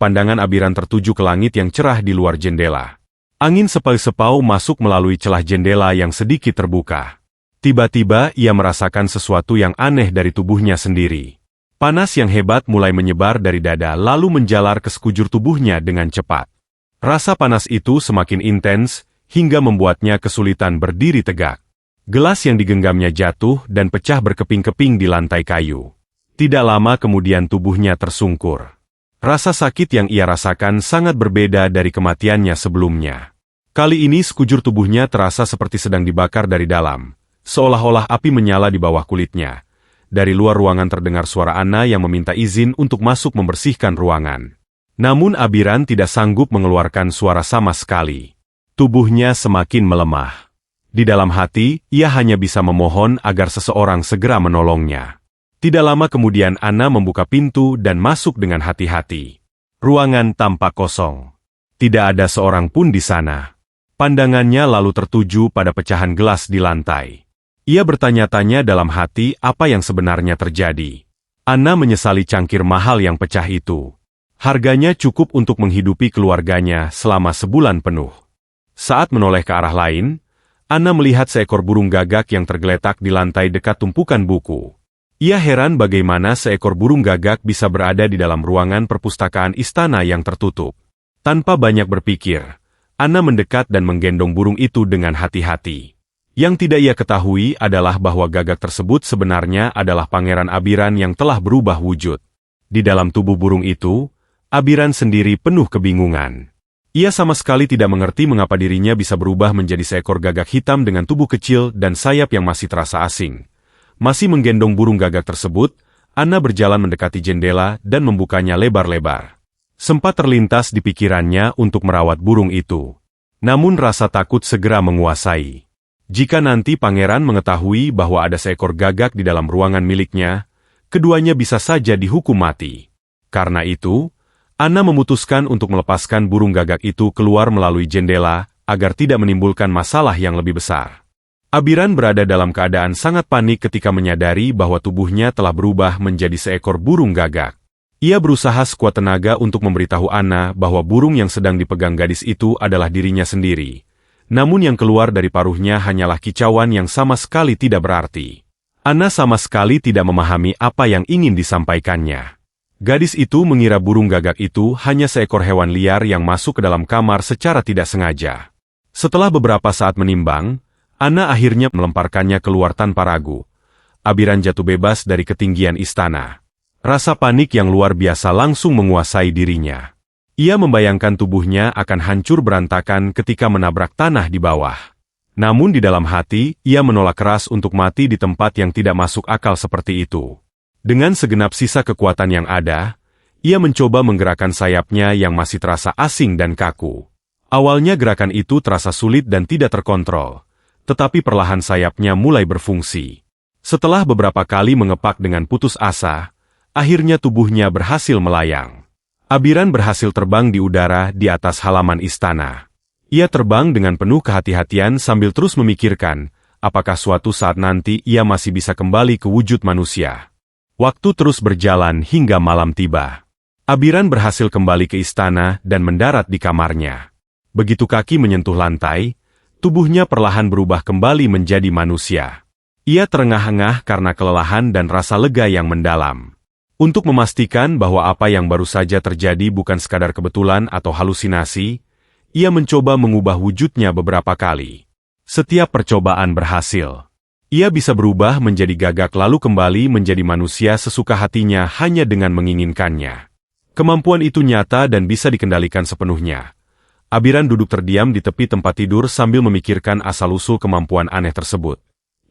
[SPEAKER 1] Pandangan Abiran tertuju ke langit yang cerah di luar jendela. Angin sepau-sepau masuk melalui celah jendela yang sedikit terbuka. Tiba-tiba ia merasakan sesuatu yang aneh dari tubuhnya sendiri. Panas yang hebat mulai menyebar dari dada lalu menjalar ke sekujur tubuhnya dengan cepat. Rasa panas itu semakin intens, hingga membuatnya kesulitan berdiri tegak. Gelas yang digenggamnya jatuh dan pecah berkeping-keping di lantai kayu. Tidak lama kemudian tubuhnya tersungkur. Rasa sakit yang ia rasakan sangat berbeda dari kematiannya sebelumnya. Kali ini sekujur tubuhnya terasa seperti sedang dibakar dari dalam, seolah-olah api menyala di bawah kulitnya. Dari luar ruangan terdengar suara Anna yang meminta izin untuk masuk membersihkan ruangan. Namun Abiran tidak sanggup mengeluarkan suara sama sekali. Tubuhnya semakin melemah. Di dalam hati, ia hanya bisa memohon agar seseorang segera menolongnya. Tidak lama kemudian Anna membuka pintu dan masuk dengan hati-hati. Ruangan tampak kosong. Tidak ada seorang pun di sana. Pandangannya lalu tertuju pada pecahan gelas di lantai. Ia bertanya-tanya dalam hati apa yang sebenarnya terjadi. Anna menyesali cangkir mahal yang pecah itu. Harganya cukup untuk menghidupi keluarganya selama sebulan penuh. Saat menoleh ke arah lain, Anna melihat seekor burung gagak yang tergeletak di lantai dekat tumpukan buku. Ia heran bagaimana seekor burung gagak bisa berada di dalam ruangan perpustakaan istana yang tertutup. Tanpa banyak berpikir, Anna mendekat dan menggendong burung itu dengan hati-hati. Yang tidak ia ketahui adalah bahwa gagak tersebut sebenarnya adalah Pangeran Abiran yang telah berubah wujud. Di dalam tubuh burung itu, Abiran sendiri penuh kebingungan. Ia sama sekali tidak mengerti mengapa dirinya bisa berubah menjadi seekor gagak hitam dengan tubuh kecil dan sayap yang masih terasa asing. Masih menggendong burung gagak tersebut, Anna berjalan mendekati jendela dan membukanya lebar-lebar. Sempat terlintas di pikirannya untuk merawat burung itu. Namun rasa takut segera menguasai. Jika nanti pangeran mengetahui bahwa ada seekor gagak di dalam ruangan miliknya, keduanya bisa saja dihukum mati. Karena itu, Anna memutuskan untuk melepaskan burung gagak itu keluar melalui jendela agar tidak menimbulkan masalah yang lebih besar. Abiran berada dalam keadaan sangat panik ketika menyadari bahwa tubuhnya telah berubah menjadi seekor burung gagak. Ia berusaha sekuat tenaga untuk memberitahu Anna bahwa burung yang sedang dipegang gadis itu adalah dirinya sendiri. Namun yang keluar dari paruhnya hanyalah kicauan yang sama sekali tidak berarti. Anna sama sekali tidak memahami apa yang ingin disampaikannya. Gadis itu mengira burung gagak itu hanya seekor hewan liar yang masuk ke dalam kamar secara tidak sengaja. Setelah beberapa saat menimbang, Anna akhirnya melemparkannya keluar tanpa ragu. Abiran jatuh bebas dari ketinggian istana. Rasa panik yang luar biasa langsung menguasai dirinya. Ia membayangkan tubuhnya akan hancur berantakan ketika menabrak tanah di bawah. Namun di dalam hati, ia menolak keras untuk mati di tempat yang tidak masuk akal seperti itu. Dengan segenap sisa kekuatan yang ada, ia mencoba menggerakkan sayapnya yang masih terasa asing dan kaku. Awalnya gerakan itu terasa sulit dan tidak terkontrol. Tetapi perlahan sayapnya mulai berfungsi. Setelah beberapa kali mengepak dengan putus asa, akhirnya tubuhnya berhasil melayang. Abiran berhasil terbang di udara di atas halaman istana. Ia terbang dengan penuh kehati-hatian sambil terus memikirkan, apakah suatu saat nanti ia masih bisa kembali ke wujud manusia. Waktu terus berjalan hingga malam tiba. Abiran berhasil kembali ke istana dan mendarat di kamarnya. Begitu kaki menyentuh lantai, tubuhnya perlahan berubah kembali menjadi manusia. Ia terengah-engah karena kelelahan dan rasa lega yang mendalam. Untuk memastikan bahwa apa yang baru saja terjadi bukan sekadar kebetulan atau halusinasi, ia mencoba mengubah wujudnya beberapa kali. Setiap percobaan berhasil. Ia bisa berubah menjadi gagak lalu kembali menjadi manusia sesuka hatinya hanya dengan menginginkannya. Kemampuan itu nyata dan bisa dikendalikan sepenuhnya. Abiran duduk terdiam di tepi tempat tidur sambil memikirkan asal-usul kemampuan aneh tersebut.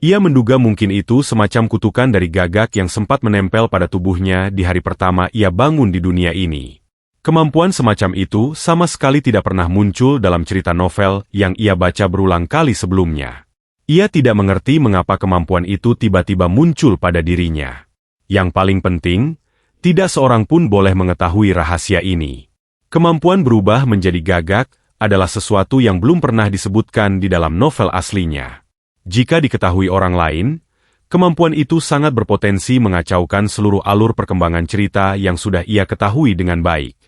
[SPEAKER 1] Ia menduga mungkin itu semacam kutukan dari gagak yang sempat menempel pada tubuhnya di hari pertama ia bangun di dunia ini. Kemampuan semacam itu sama sekali tidak pernah muncul dalam cerita novel yang ia baca berulang kali sebelumnya. Ia tidak mengerti mengapa kemampuan itu tiba-tiba muncul pada dirinya. Yang paling penting, tidak seorang pun boleh mengetahui rahasia ini. Kemampuan berubah menjadi gagak adalah sesuatu yang belum pernah disebutkan di dalam novel aslinya. Jika diketahui orang lain, kemampuan itu sangat berpotensi mengacaukan seluruh alur perkembangan cerita yang sudah ia ketahui dengan baik.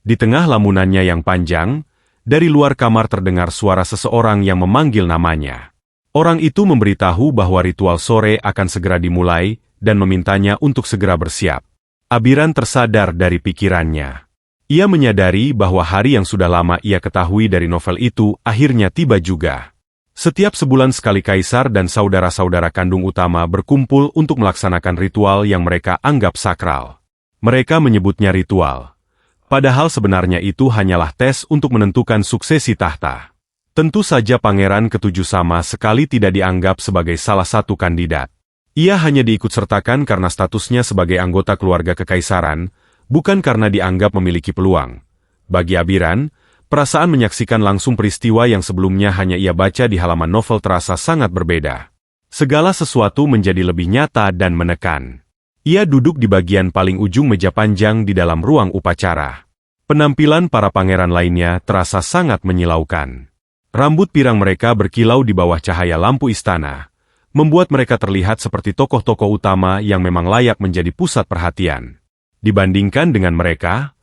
[SPEAKER 1] Di tengah lamunannya yang panjang, dari luar kamar terdengar suara seseorang yang memanggil namanya. Orang itu memberitahu bahwa ritual sore akan segera dimulai dan memintanya untuk segera bersiap. Abiran tersadar dari pikirannya. Ia menyadari bahwa hari yang sudah lama ia ketahui dari novel itu akhirnya tiba juga. Setiap sebulan sekali kaisar dan saudara-saudara kandung utama berkumpul untuk melaksanakan ritual yang mereka anggap sakral. Mereka menyebutnya ritual. Padahal sebenarnya itu hanyalah tes untuk menentukan suksesi tahta. Tentu saja Pangeran Ketujuh sama sekali tidak dianggap sebagai salah satu kandidat. Ia hanya diikutsertakan karena statusnya sebagai anggota keluarga kekaisaran, bukan karena dianggap memiliki peluang. Bagi Abiran, perasaan menyaksikan langsung peristiwa yang sebelumnya hanya ia baca di halaman novel terasa sangat berbeda. Segala sesuatu menjadi lebih nyata dan menekan. Ia duduk di bagian paling ujung meja panjang di dalam ruang upacara. Penampilan para pangeran lainnya terasa sangat menyilaukan. Rambut pirang mereka berkilau di bawah cahaya lampu istana, membuat mereka terlihat seperti tokoh-tokoh utama yang memang layak menjadi pusat perhatian. Dibandingkan dengan mereka,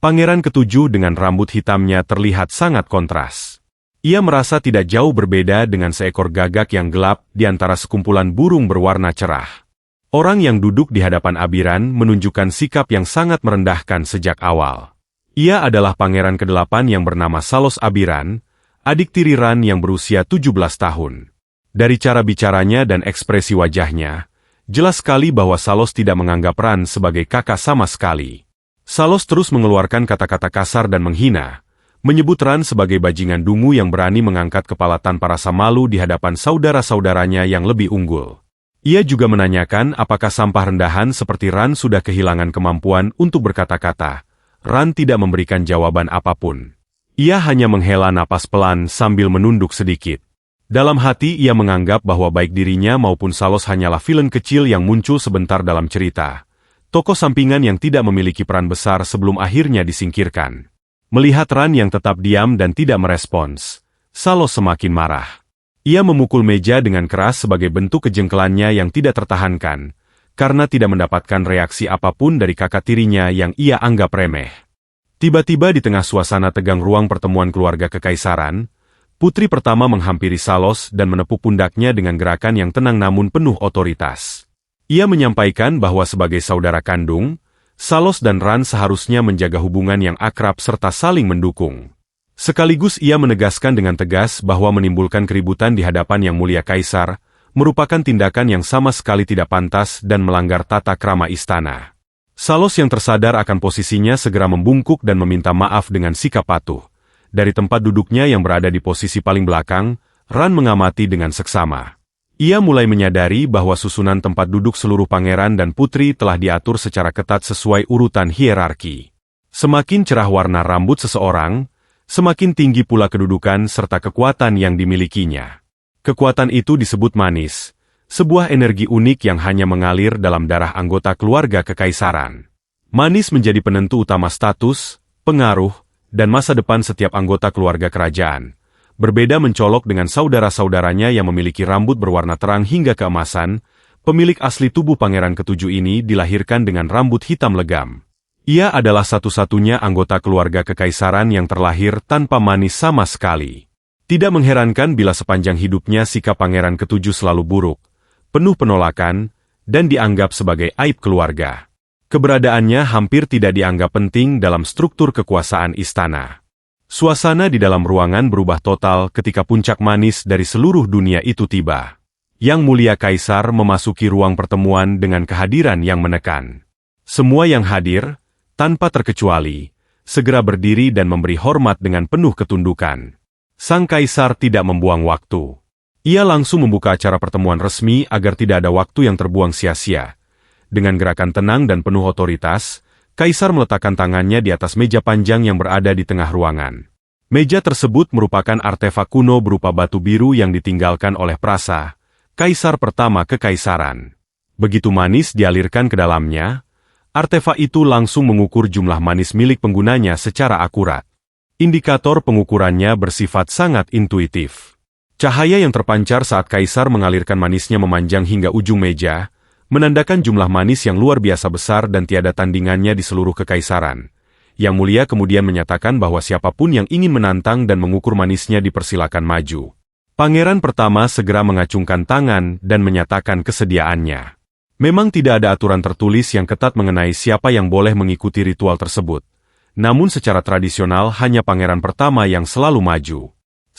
[SPEAKER 1] Pangeran Ketujuh dengan rambut hitamnya terlihat sangat kontras. Ia merasa tidak jauh berbeda dengan seekor gagak yang gelap di antara sekumpulan burung berwarna cerah. Orang yang duduk di hadapan Abiran menunjukkan sikap yang sangat merendahkan sejak awal. Ia adalah Pangeran ke-8 yang bernama Salos Abiran, adik tiri Ran yang berusia 17 tahun. Dari cara bicaranya dan ekspresi wajahnya, jelas sekali bahwa Salos tidak menganggap Ran sebagai kakak sama sekali. Salos terus mengeluarkan kata-kata kasar dan menghina, menyebut Ran sebagai bajingan dungu yang berani mengangkat kepala tanpa rasa malu di hadapan saudara-saudaranya yang lebih unggul. Ia juga menanyakan apakah sampah rendahan seperti Ran sudah kehilangan kemampuan untuk berkata-kata. Ran tidak memberikan jawaban apapun. Ia hanya menghela napas pelan sambil menunduk sedikit. Dalam hati ia menganggap bahwa baik dirinya maupun Salos hanyalah vilen kecil yang muncul sebentar dalam cerita. Tokoh sampingan yang tidak memiliki peran besar sebelum akhirnya disingkirkan. Melihat Ran yang tetap diam dan tidak merespons, Salos semakin marah. Ia memukul meja dengan keras sebagai bentuk kejengkelannya yang tidak tertahankan, karena tidak mendapatkan reaksi apapun dari kakak tirinya yang ia anggap remeh. Tiba-tiba di tengah suasana tegang ruang pertemuan keluarga kekaisaran, putri pertama menghampiri Salos dan menepuk pundaknya dengan gerakan yang tenang namun penuh otoritas. Ia menyampaikan bahwa sebagai saudara kandung, Salos dan Ran seharusnya menjaga hubungan yang akrab serta saling mendukung. Sekaligus ia menegaskan dengan tegas bahwa menimbulkan keributan di hadapan Yang Mulia Kaisar merupakan tindakan yang sama sekali tidak pantas dan melanggar tata krama istana. Salos yang tersadar akan posisinya segera membungkuk dan meminta maaf dengan sikap patuh. Dari tempat duduknya yang berada di posisi paling belakang, Ran mengamati dengan seksama. Ia mulai menyadari bahwa susunan tempat duduk seluruh pangeran dan putri telah diatur secara ketat sesuai urutan hierarki. Semakin cerah warna rambut seseorang, semakin tinggi pula kedudukan serta kekuatan yang dimilikinya. Kekuatan itu disebut manis, sebuah energi unik yang hanya mengalir dalam darah anggota keluarga kekaisaran. Manis menjadi penentu utama status, pengaruh, dan masa depan setiap anggota keluarga kerajaan. Berbeda mencolok dengan saudara-saudaranya yang memiliki rambut berwarna terang hingga keemasan, pemilik asli tubuh Pangeran Ketujuh ini dilahirkan dengan rambut hitam legam. Ia adalah satu-satunya anggota keluarga kekaisaran yang terlahir tanpa manis sama sekali. Tidak mengherankan bila sepanjang hidupnya sikap Pangeran Ketujuh selalu buruk, penuh penolakan, dan dianggap sebagai aib keluarga. Keberadaannya hampir tidak dianggap penting dalam struktur kekuasaan istana. Suasana di dalam ruangan berubah total ketika puncak manis dari seluruh dunia itu tiba. Yang Mulia Kaisar memasuki ruang pertemuan dengan kehadiran yang menekan. Semua yang hadir, tanpa terkecuali, segera berdiri dan memberi hormat dengan penuh ketundukan. Sang Kaisar tidak membuang waktu. Ia langsung membuka acara pertemuan resmi agar tidak ada waktu yang terbuang sia-sia. Dengan gerakan tenang dan penuh otoritas, Kaisar meletakkan tangannya di atas meja panjang yang berada di tengah ruangan. Meja tersebut merupakan artefak kuno berupa batu biru yang ditinggalkan oleh Prasa, Kaisar pertama kekaisaran. Begitu manis dialirkan ke dalamnya, artefak itu langsung mengukur jumlah manis milik penggunanya secara akurat. Indikator pengukurannya bersifat sangat intuitif. Cahaya yang terpancar saat Kaisar mengalirkan manisnya memanjang hingga ujung meja, menandakan jumlah manis yang luar biasa besar dan tiada tandingannya di seluruh kekaisaran. Yang Mulia kemudian menyatakan bahwa siapapun yang ingin menantang dan mengukur manisnya dipersilakan maju. Pangeran pertama segera mengacungkan tangan dan menyatakan kesediaannya. Memang tidak ada aturan tertulis yang ketat mengenai siapa yang boleh mengikuti ritual tersebut. Namun secara tradisional hanya pangeran pertama yang selalu maju.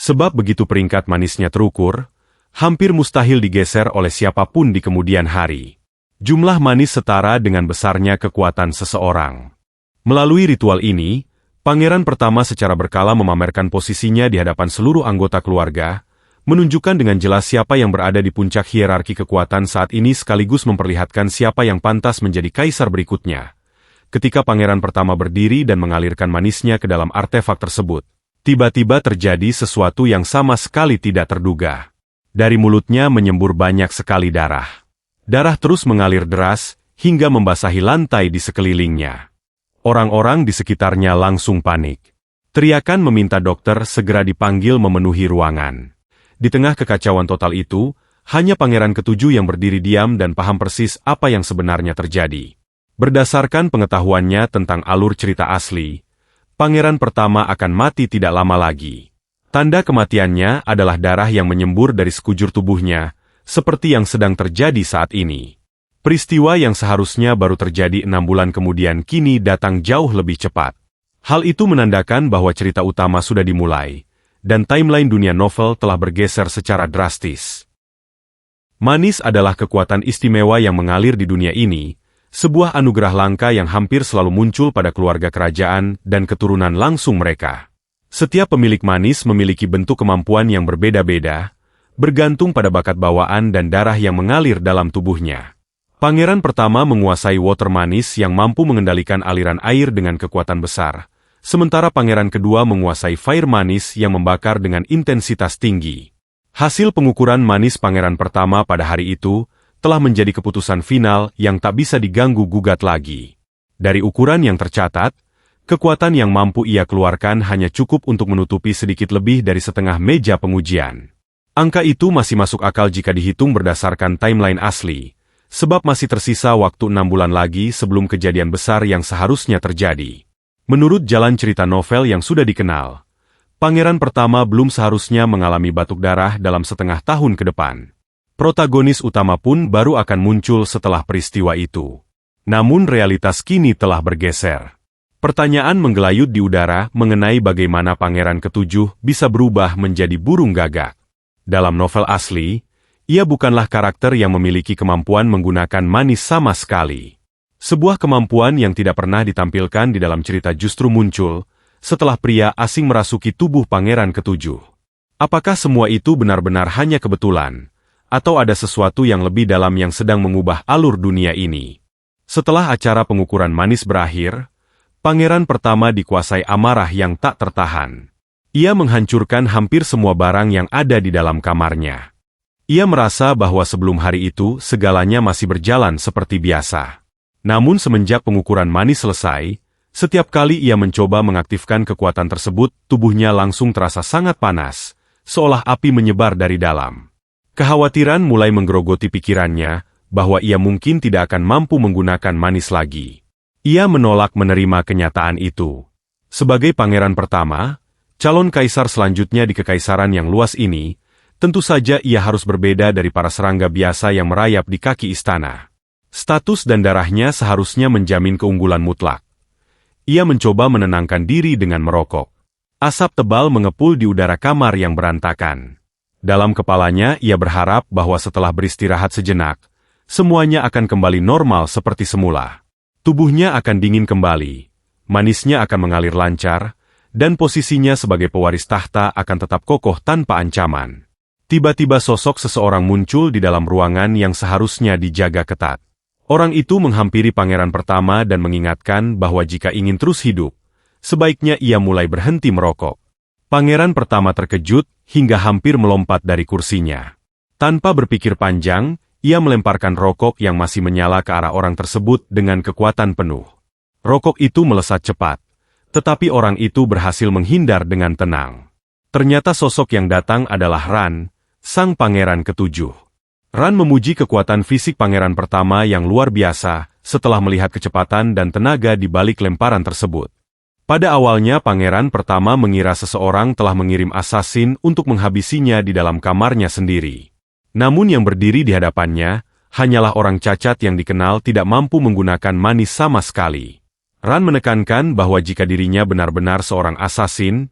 [SPEAKER 1] Sebab begitu peringkat manisnya terukur, hampir mustahil digeser oleh siapapun di kemudian hari. Jumlah manis setara dengan besarnya kekuatan seseorang. Melalui ritual ini, pangeran pertama secara berkala memamerkan posisinya di hadapan seluruh anggota keluarga, menunjukkan dengan jelas siapa yang berada di puncak hierarki kekuatan saat ini sekaligus memperlihatkan siapa yang pantas menjadi kaisar berikutnya. Ketika pangeran pertama berdiri dan mengalirkan manisnya ke dalam artefak tersebut, tiba-tiba terjadi sesuatu yang sama sekali tidak terduga. Dari mulutnya menyembur banyak sekali darah. Darah terus mengalir deras, hingga membasahi lantai di sekelilingnya. Orang-orang di sekitarnya langsung panik. Teriakan meminta dokter segera dipanggil memenuhi ruangan. Di tengah kekacauan total itu, hanya pangeran ketujuh yang berdiri diam dan paham persis apa yang sebenarnya terjadi. Berdasarkan pengetahuannya tentang alur cerita asli, pangeran pertama akan mati tidak lama lagi. Tanda kematiannya adalah darah yang menyembur dari sekujur tubuhnya, seperti yang sedang terjadi saat ini. Peristiwa yang seharusnya baru terjadi 6 bulan kemudian kini datang jauh lebih cepat. Hal itu menandakan bahwa cerita utama sudah dimulai, dan timeline dunia novel telah bergeser secara drastis. Manis adalah kekuatan istimewa yang mengalir di dunia ini, sebuah anugerah langka yang hampir selalu muncul pada keluarga kerajaan dan keturunan langsung mereka. Setiap pemilik manis memiliki bentuk kemampuan yang berbeda-beda, bergantung pada bakat bawaan dan darah yang mengalir dalam tubuhnya. Pangeran pertama menguasai water manis yang mampu mengendalikan aliran air dengan kekuatan besar, sementara pangeran kedua menguasai fire manis yang membakar dengan intensitas tinggi. Hasil pengukuran manis pangeran pertama pada hari itu telah menjadi keputusan final yang tak bisa diganggu-gugat lagi. Dari ukuran yang tercatat, kekuatan yang mampu ia keluarkan hanya cukup untuk menutupi sedikit lebih dari setengah meja pengujian. Angka itu masih masuk akal jika dihitung berdasarkan timeline asli, sebab masih tersisa waktu 6 bulan lagi sebelum kejadian besar yang seharusnya terjadi. Menurut jalan cerita novel yang sudah dikenal, pangeran pertama belum seharusnya mengalami batuk darah dalam setengah tahun ke depan. Protagonis utama pun baru akan muncul setelah peristiwa itu. Namun realitas kini telah bergeser. Pertanyaan menggelayut di udara mengenai bagaimana pangeran ketujuh bisa berubah menjadi burung gagak. Dalam novel asli, ia bukanlah karakter yang memiliki kemampuan menggunakan manis sama sekali. Sebuah kemampuan yang tidak pernah ditampilkan di dalam cerita justru muncul setelah pria asing merasuki tubuh pangeran ketujuh. Apakah semua itu benar-benar hanya kebetulan, atau ada sesuatu yang lebih dalam yang sedang mengubah alur dunia ini? Setelah acara pengukuran manis berakhir, pangeran pertama dikuasai amarah yang tak tertahan. Ia menghancurkan hampir semua barang yang ada di dalam kamarnya. Ia merasa bahwa sebelum hari itu segalanya masih berjalan seperti biasa. Namun semenjak pengukuran manis selesai, setiap kali ia mencoba mengaktifkan kekuatan tersebut, tubuhnya langsung terasa sangat panas, seolah api menyebar dari dalam. Kekhawatiran mulai menggerogoti pikirannya, bahwa ia mungkin tidak akan mampu menggunakan manis lagi. Ia menolak menerima kenyataan itu. Sebagai pangeran pertama, calon kaisar selanjutnya di kekaisaran yang luas ini, tentu saja ia harus berbeda dari para serangga biasa yang merayap di kaki istana. Status dan darahnya seharusnya menjamin keunggulan mutlak. Ia mencoba menenangkan diri dengan merokok. Asap tebal mengepul di udara kamar yang berantakan. Dalam kepalanya ia berharap bahwa setelah beristirahat sejenak, semuanya akan kembali normal seperti semula. Tubuhnya akan dingin kembali, manisnya akan mengalir lancar, dan posisinya sebagai pewaris tahta akan tetap kokoh tanpa ancaman. Tiba-tiba sosok seseorang muncul di dalam ruangan yang seharusnya dijaga ketat. Orang itu menghampiri pangeran pertama dan mengingatkan bahwa jika ingin terus hidup, sebaiknya ia mulai berhenti merokok. Pangeran pertama terkejut hingga hampir melompat dari kursinya. Tanpa berpikir panjang, ia melemparkan rokok yang masih menyala ke arah orang tersebut dengan kekuatan penuh. Rokok itu melesat cepat, tetapi orang itu berhasil menghindar dengan tenang. Ternyata sosok yang datang adalah Ran, sang pangeran ketujuh. Ran memuji kekuatan fisik pangeran pertama yang luar biasa setelah melihat kecepatan dan tenaga di balik lemparan tersebut. Pada awalnya pangeran pertama mengira seseorang telah mengirim assassin untuk menghabisinya di dalam kamarnya sendiri. Namun yang berdiri di hadapannya hanyalah orang cacat yang dikenal tidak mampu menggunakan manis sama sekali. Ran menekankan bahwa jika dirinya benar-benar seorang assassin,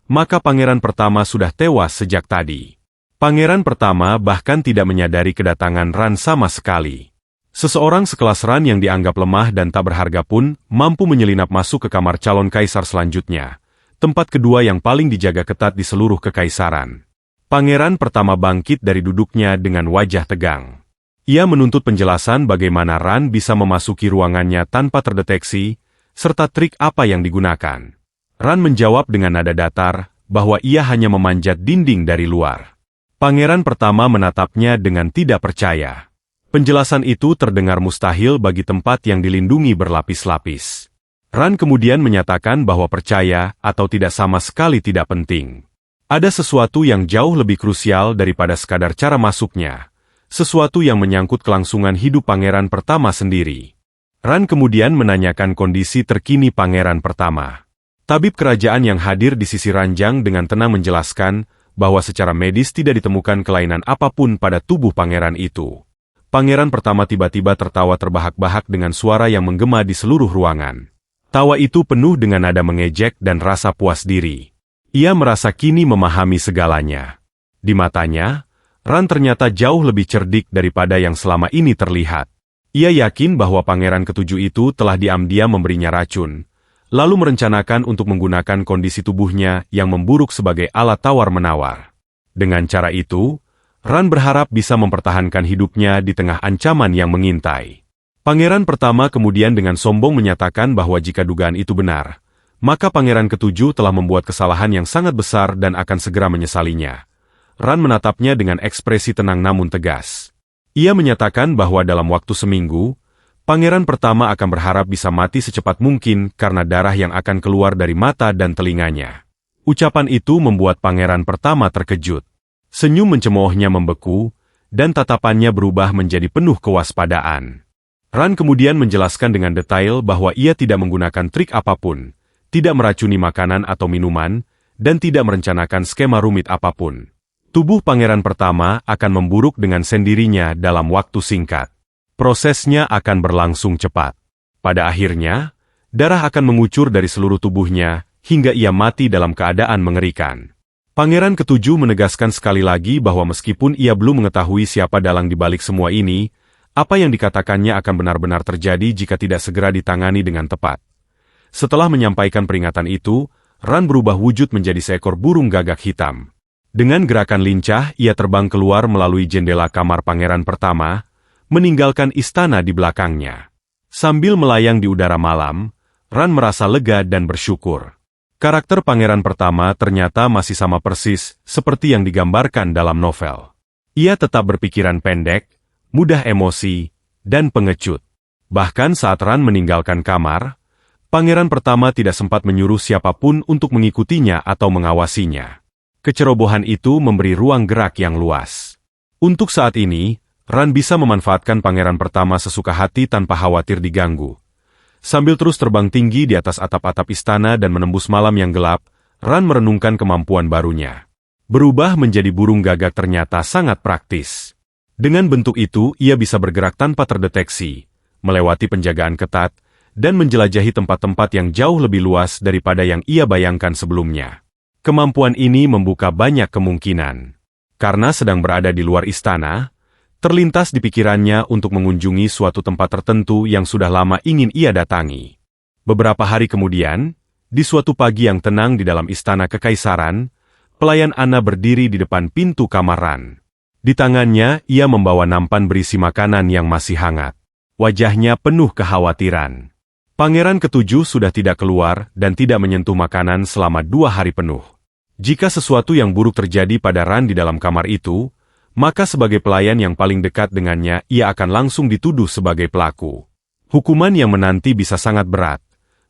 [SPEAKER 1] maka pangeran pertama sudah tewas sejak tadi. Pangeran pertama bahkan tidak menyadari kedatangan Ran sama sekali. Seseorang sekelas Ran yang dianggap lemah dan tak berharga pun mampu menyelinap masuk ke kamar calon kaisar selanjutnya, tempat kedua yang paling dijaga ketat di seluruh kekaisaran. Pangeran pertama bangkit dari duduknya dengan wajah tegang. Ia menuntut penjelasan bagaimana Ran bisa memasuki ruangannya tanpa terdeteksi, serta trik apa yang digunakan. Ran menjawab dengan nada datar bahwa ia hanya memanjat dinding dari luar. Pangeran pertama menatapnya dengan tidak percaya. Penjelasan itu terdengar mustahil bagi tempat yang dilindungi berlapis-lapis. Ran kemudian menyatakan bahwa percaya atau tidak sama sekali tidak penting. Ada sesuatu yang jauh lebih krusial daripada sekadar cara masuknya. Sesuatu yang menyangkut kelangsungan hidup pangeran pertama sendiri. Ran kemudian menanyakan kondisi terkini pangeran pertama. Tabib kerajaan yang hadir di sisi ranjang dengan tenang menjelaskan bahwa secara medis tidak ditemukan kelainan apapun pada tubuh pangeran itu. Pangeran pertama tiba-tiba tertawa terbahak-bahak dengan suara yang menggema di seluruh ruangan. Tawa itu penuh dengan nada mengejek dan rasa puas diri. Ia merasa kini memahami segalanya. Di matanya, Ran ternyata jauh lebih cerdik daripada yang selama ini terlihat. Ia yakin bahwa pangeran ketujuh itu telah diam-diam memberinya racun, lalu merencanakan untuk menggunakan kondisi tubuhnya yang memburuk sebagai alat tawar-menawar. Dengan cara itu, Ran berharap bisa mempertahankan hidupnya di tengah ancaman yang mengintai. Pangeran pertama kemudian dengan sombong menyatakan bahwa jika dugaan itu benar, maka pangeran ketujuh telah membuat kesalahan yang sangat besar dan akan segera menyesalinya. Ran menatapnya dengan ekspresi tenang namun tegas. Ia menyatakan bahwa dalam waktu seminggu, pangeran pertama akan berharap bisa mati secepat mungkin karena darah yang akan keluar dari mata dan telinganya. Ucapan itu membuat pangeran pertama terkejut. Senyum mencemoohnya membeku, dan tatapannya berubah menjadi penuh kewaspadaan. Ran kemudian menjelaskan dengan detail bahwa ia tidak menggunakan trik apapun, tidak meracuni makanan atau minuman, dan tidak merencanakan skema rumit apapun. Tubuh pangeran pertama akan memburuk dengan sendirinya dalam waktu singkat. Prosesnya akan berlangsung cepat. Pada akhirnya, darah akan mengucur dari seluruh tubuhnya, hingga ia mati dalam keadaan mengerikan. Pangeran ketujuh menegaskan sekali lagi bahwa meskipun ia belum mengetahui siapa dalang di balik semua ini, apa yang dikatakannya akan benar-benar terjadi jika tidak segera ditangani dengan tepat. Setelah menyampaikan peringatan itu, Ran berubah wujud menjadi seekor burung gagak hitam. Dengan gerakan lincah, ia terbang keluar melalui jendela kamar pangeran pertama, meninggalkan istana di belakangnya. Sambil melayang di udara malam, Ran merasa lega dan bersyukur. Karakter pangeran pertama ternyata masih sama persis seperti yang digambarkan dalam novel. Ia tetap berpikiran pendek, mudah emosi, dan pengecut. Bahkan saat Ran meninggalkan kamar, pangeran pertama tidak sempat menyuruh siapapun untuk mengikutinya atau mengawasinya. Kecerobohan itu memberi ruang gerak yang luas. Untuk saat ini, Ran bisa memanfaatkan pangeran pertama sesuka hati tanpa khawatir diganggu. Sambil terus terbang tinggi di atas atap-atap istana dan menembus malam yang gelap, Ran merenungkan kemampuan barunya. Berubah menjadi burung gagak ternyata sangat praktis. Dengan bentuk itu, ia bisa bergerak tanpa terdeteksi, melewati penjagaan ketat, dan menjelajahi tempat-tempat yang jauh lebih luas daripada yang ia bayangkan sebelumnya. Kemampuan ini membuka banyak kemungkinan. Karena sedang berada di luar istana, terlintas di pikirannya untuk mengunjungi suatu tempat tertentu yang sudah lama ingin ia datangi. Beberapa hari kemudian, di suatu pagi yang tenang di dalam istana kekaisaran, pelayan Anna berdiri di depan pintu kamar Ran. Di tangannya, ia membawa nampan berisi makanan yang masih hangat. Wajahnya penuh kekhawatiran. Pangeran ketujuh sudah tidak keluar dan tidak menyentuh makanan selama 2 hari penuh. Jika sesuatu yang buruk terjadi pada Ran di dalam kamar itu, maka sebagai pelayan yang paling dekat dengannya, ia akan langsung dituduh sebagai pelaku. Hukuman yang menanti bisa sangat berat,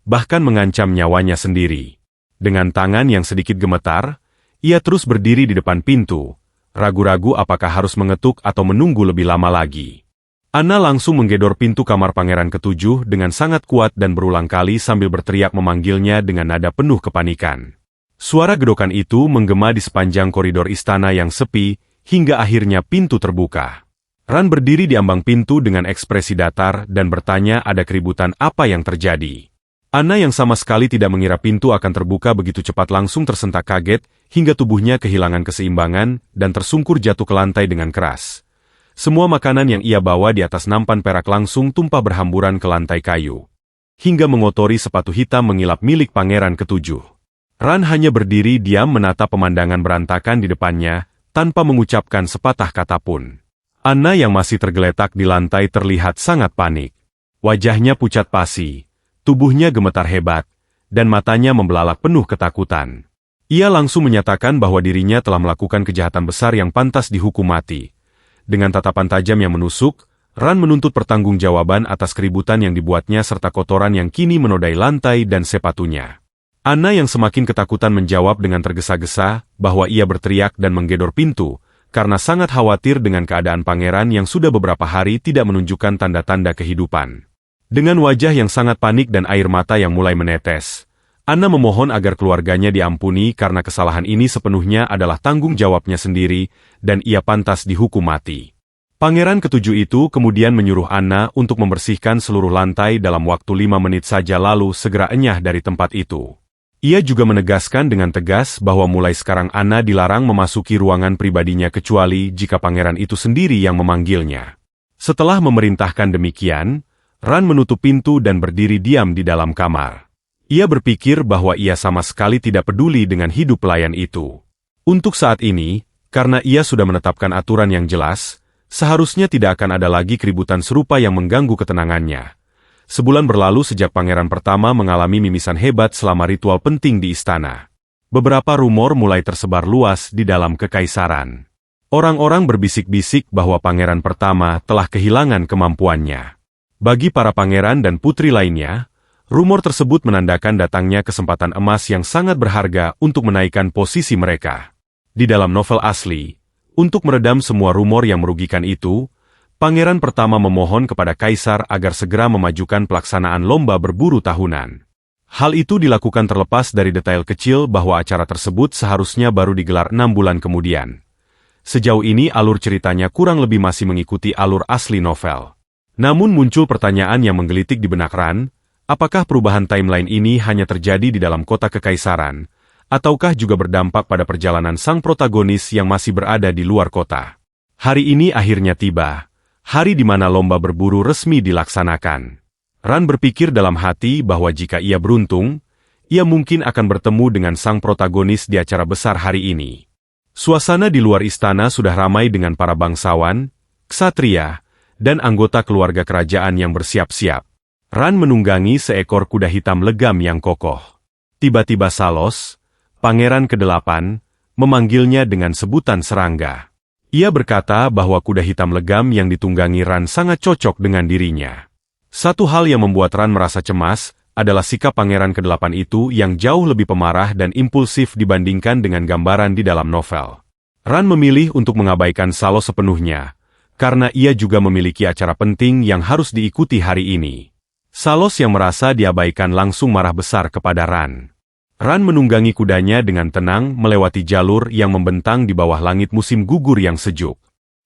[SPEAKER 1] bahkan mengancam nyawanya sendiri. Dengan tangan yang sedikit gemetar, ia terus berdiri di depan pintu, ragu-ragu apakah harus mengetuk atau menunggu lebih lama lagi. Anna langsung menggedor pintu kamar pangeran ketujuh dengan sangat kuat dan berulang kali sambil berteriak memanggilnya dengan nada penuh kepanikan. Suara gedokan itu menggema di sepanjang koridor istana yang sepi, hingga akhirnya pintu terbuka. Ran berdiri di ambang pintu dengan ekspresi datar dan bertanya ada keributan apa yang terjadi. Anna yang sama sekali tidak mengira pintu akan terbuka begitu cepat langsung tersentak kaget, hingga tubuhnya kehilangan keseimbangan dan tersungkur jatuh ke lantai dengan keras. Semua makanan yang ia bawa di atas nampan perak langsung tumpah berhamburan ke lantai kayu, hingga mengotori sepatu hitam mengilap milik pangeran ketujuh. Ran hanya berdiri diam menatap pemandangan berantakan di depannya, tanpa mengucapkan sepatah kata pun. Anna yang masih tergeletak di lantai terlihat sangat panik. Wajahnya pucat pasi. Tubuhnya gemetar hebat, dan matanya membelalak penuh ketakutan. Ia langsung menyatakan bahwa dirinya telah melakukan kejahatan besar yang pantas dihukum mati. Dengan tatapan tajam yang menusuk, Ran menuntut pertanggungjawaban atas keributan yang dibuatnya serta kotoran yang kini menodai lantai dan sepatunya. Anna yang semakin ketakutan menjawab dengan tergesa-gesa bahwa ia berteriak dan menggedor pintu, karena sangat khawatir dengan keadaan pangeran yang sudah beberapa hari tidak menunjukkan tanda-tanda kehidupan. Dengan wajah yang sangat panik dan air mata yang mulai menetes, Anna memohon agar keluarganya diampuni karena kesalahan ini sepenuhnya adalah tanggung jawabnya sendiri dan ia pantas dihukum mati. Pangeran ketujuh itu kemudian menyuruh Anna untuk membersihkan seluruh lantai dalam waktu 5 menit saja lalu segera enyah dari tempat itu. Ia juga menegaskan dengan tegas bahwa mulai sekarang Anna dilarang memasuki ruangan pribadinya kecuali jika pangeran itu sendiri yang memanggilnya. Setelah memerintahkan demikian, Ran menutup pintu dan berdiri diam di dalam kamar. Ia berpikir bahwa ia sama sekali tidak peduli dengan hidup pelayan itu. Untuk saat ini, karena ia sudah menetapkan aturan yang jelas, seharusnya tidak akan ada lagi keributan serupa yang mengganggu ketenangannya. Sebulan berlalu sejak pangeran pertama mengalami mimisan hebat selama ritual penting di istana. Beberapa rumor mulai tersebar luas di dalam kekaisaran. Orang-orang berbisik-bisik bahwa pangeran pertama telah kehilangan kemampuannya. Bagi para pangeran dan putri lainnya, rumor tersebut menandakan datangnya kesempatan emas yang sangat berharga untuk menaikkan posisi mereka. Di dalam novel asli, untuk meredam semua rumor yang merugikan itu, pangeran pertama memohon kepada kaisar agar segera memajukan pelaksanaan lomba berburu tahunan. Hal itu dilakukan terlepas dari detail kecil bahwa acara tersebut seharusnya baru digelar 6 bulan kemudian. Sejauh ini alur ceritanya kurang lebih masih mengikuti alur asli novel. Namun muncul pertanyaan yang menggelitik di benak Ran, apakah perubahan timeline ini hanya terjadi di dalam kota kekaisaran, ataukah juga berdampak pada perjalanan sang protagonis yang masih berada di luar kota. Hari ini akhirnya tiba, hari di mana lomba berburu resmi dilaksanakan. Ran berpikir dalam hati bahwa jika ia beruntung, ia mungkin akan bertemu dengan sang protagonis di acara besar hari ini. Suasana di luar istana sudah ramai dengan para bangsawan, ksatria, dan anggota keluarga kerajaan yang bersiap-siap. Ran menunggangi seekor kuda hitam legam yang kokoh. Tiba-tiba Salos, pangeran ke-8, memanggilnya dengan sebutan serangga. Ia berkata bahwa kuda hitam legam yang ditunggangi Ran sangat cocok dengan dirinya. Satu hal yang membuat Ran merasa cemas adalah sikap pangeran ke-8 itu yang jauh lebih pemarah dan impulsif dibandingkan dengan gambaran di dalam novel. Ran memilih untuk mengabaikan Salos sepenuhnya, karena ia juga memiliki acara penting yang harus diikuti hari ini. Salos yang merasa diabaikan langsung marah besar kepada Ran. Ran menunggangi kudanya dengan tenang melewati jalur yang membentang di bawah langit musim gugur yang sejuk.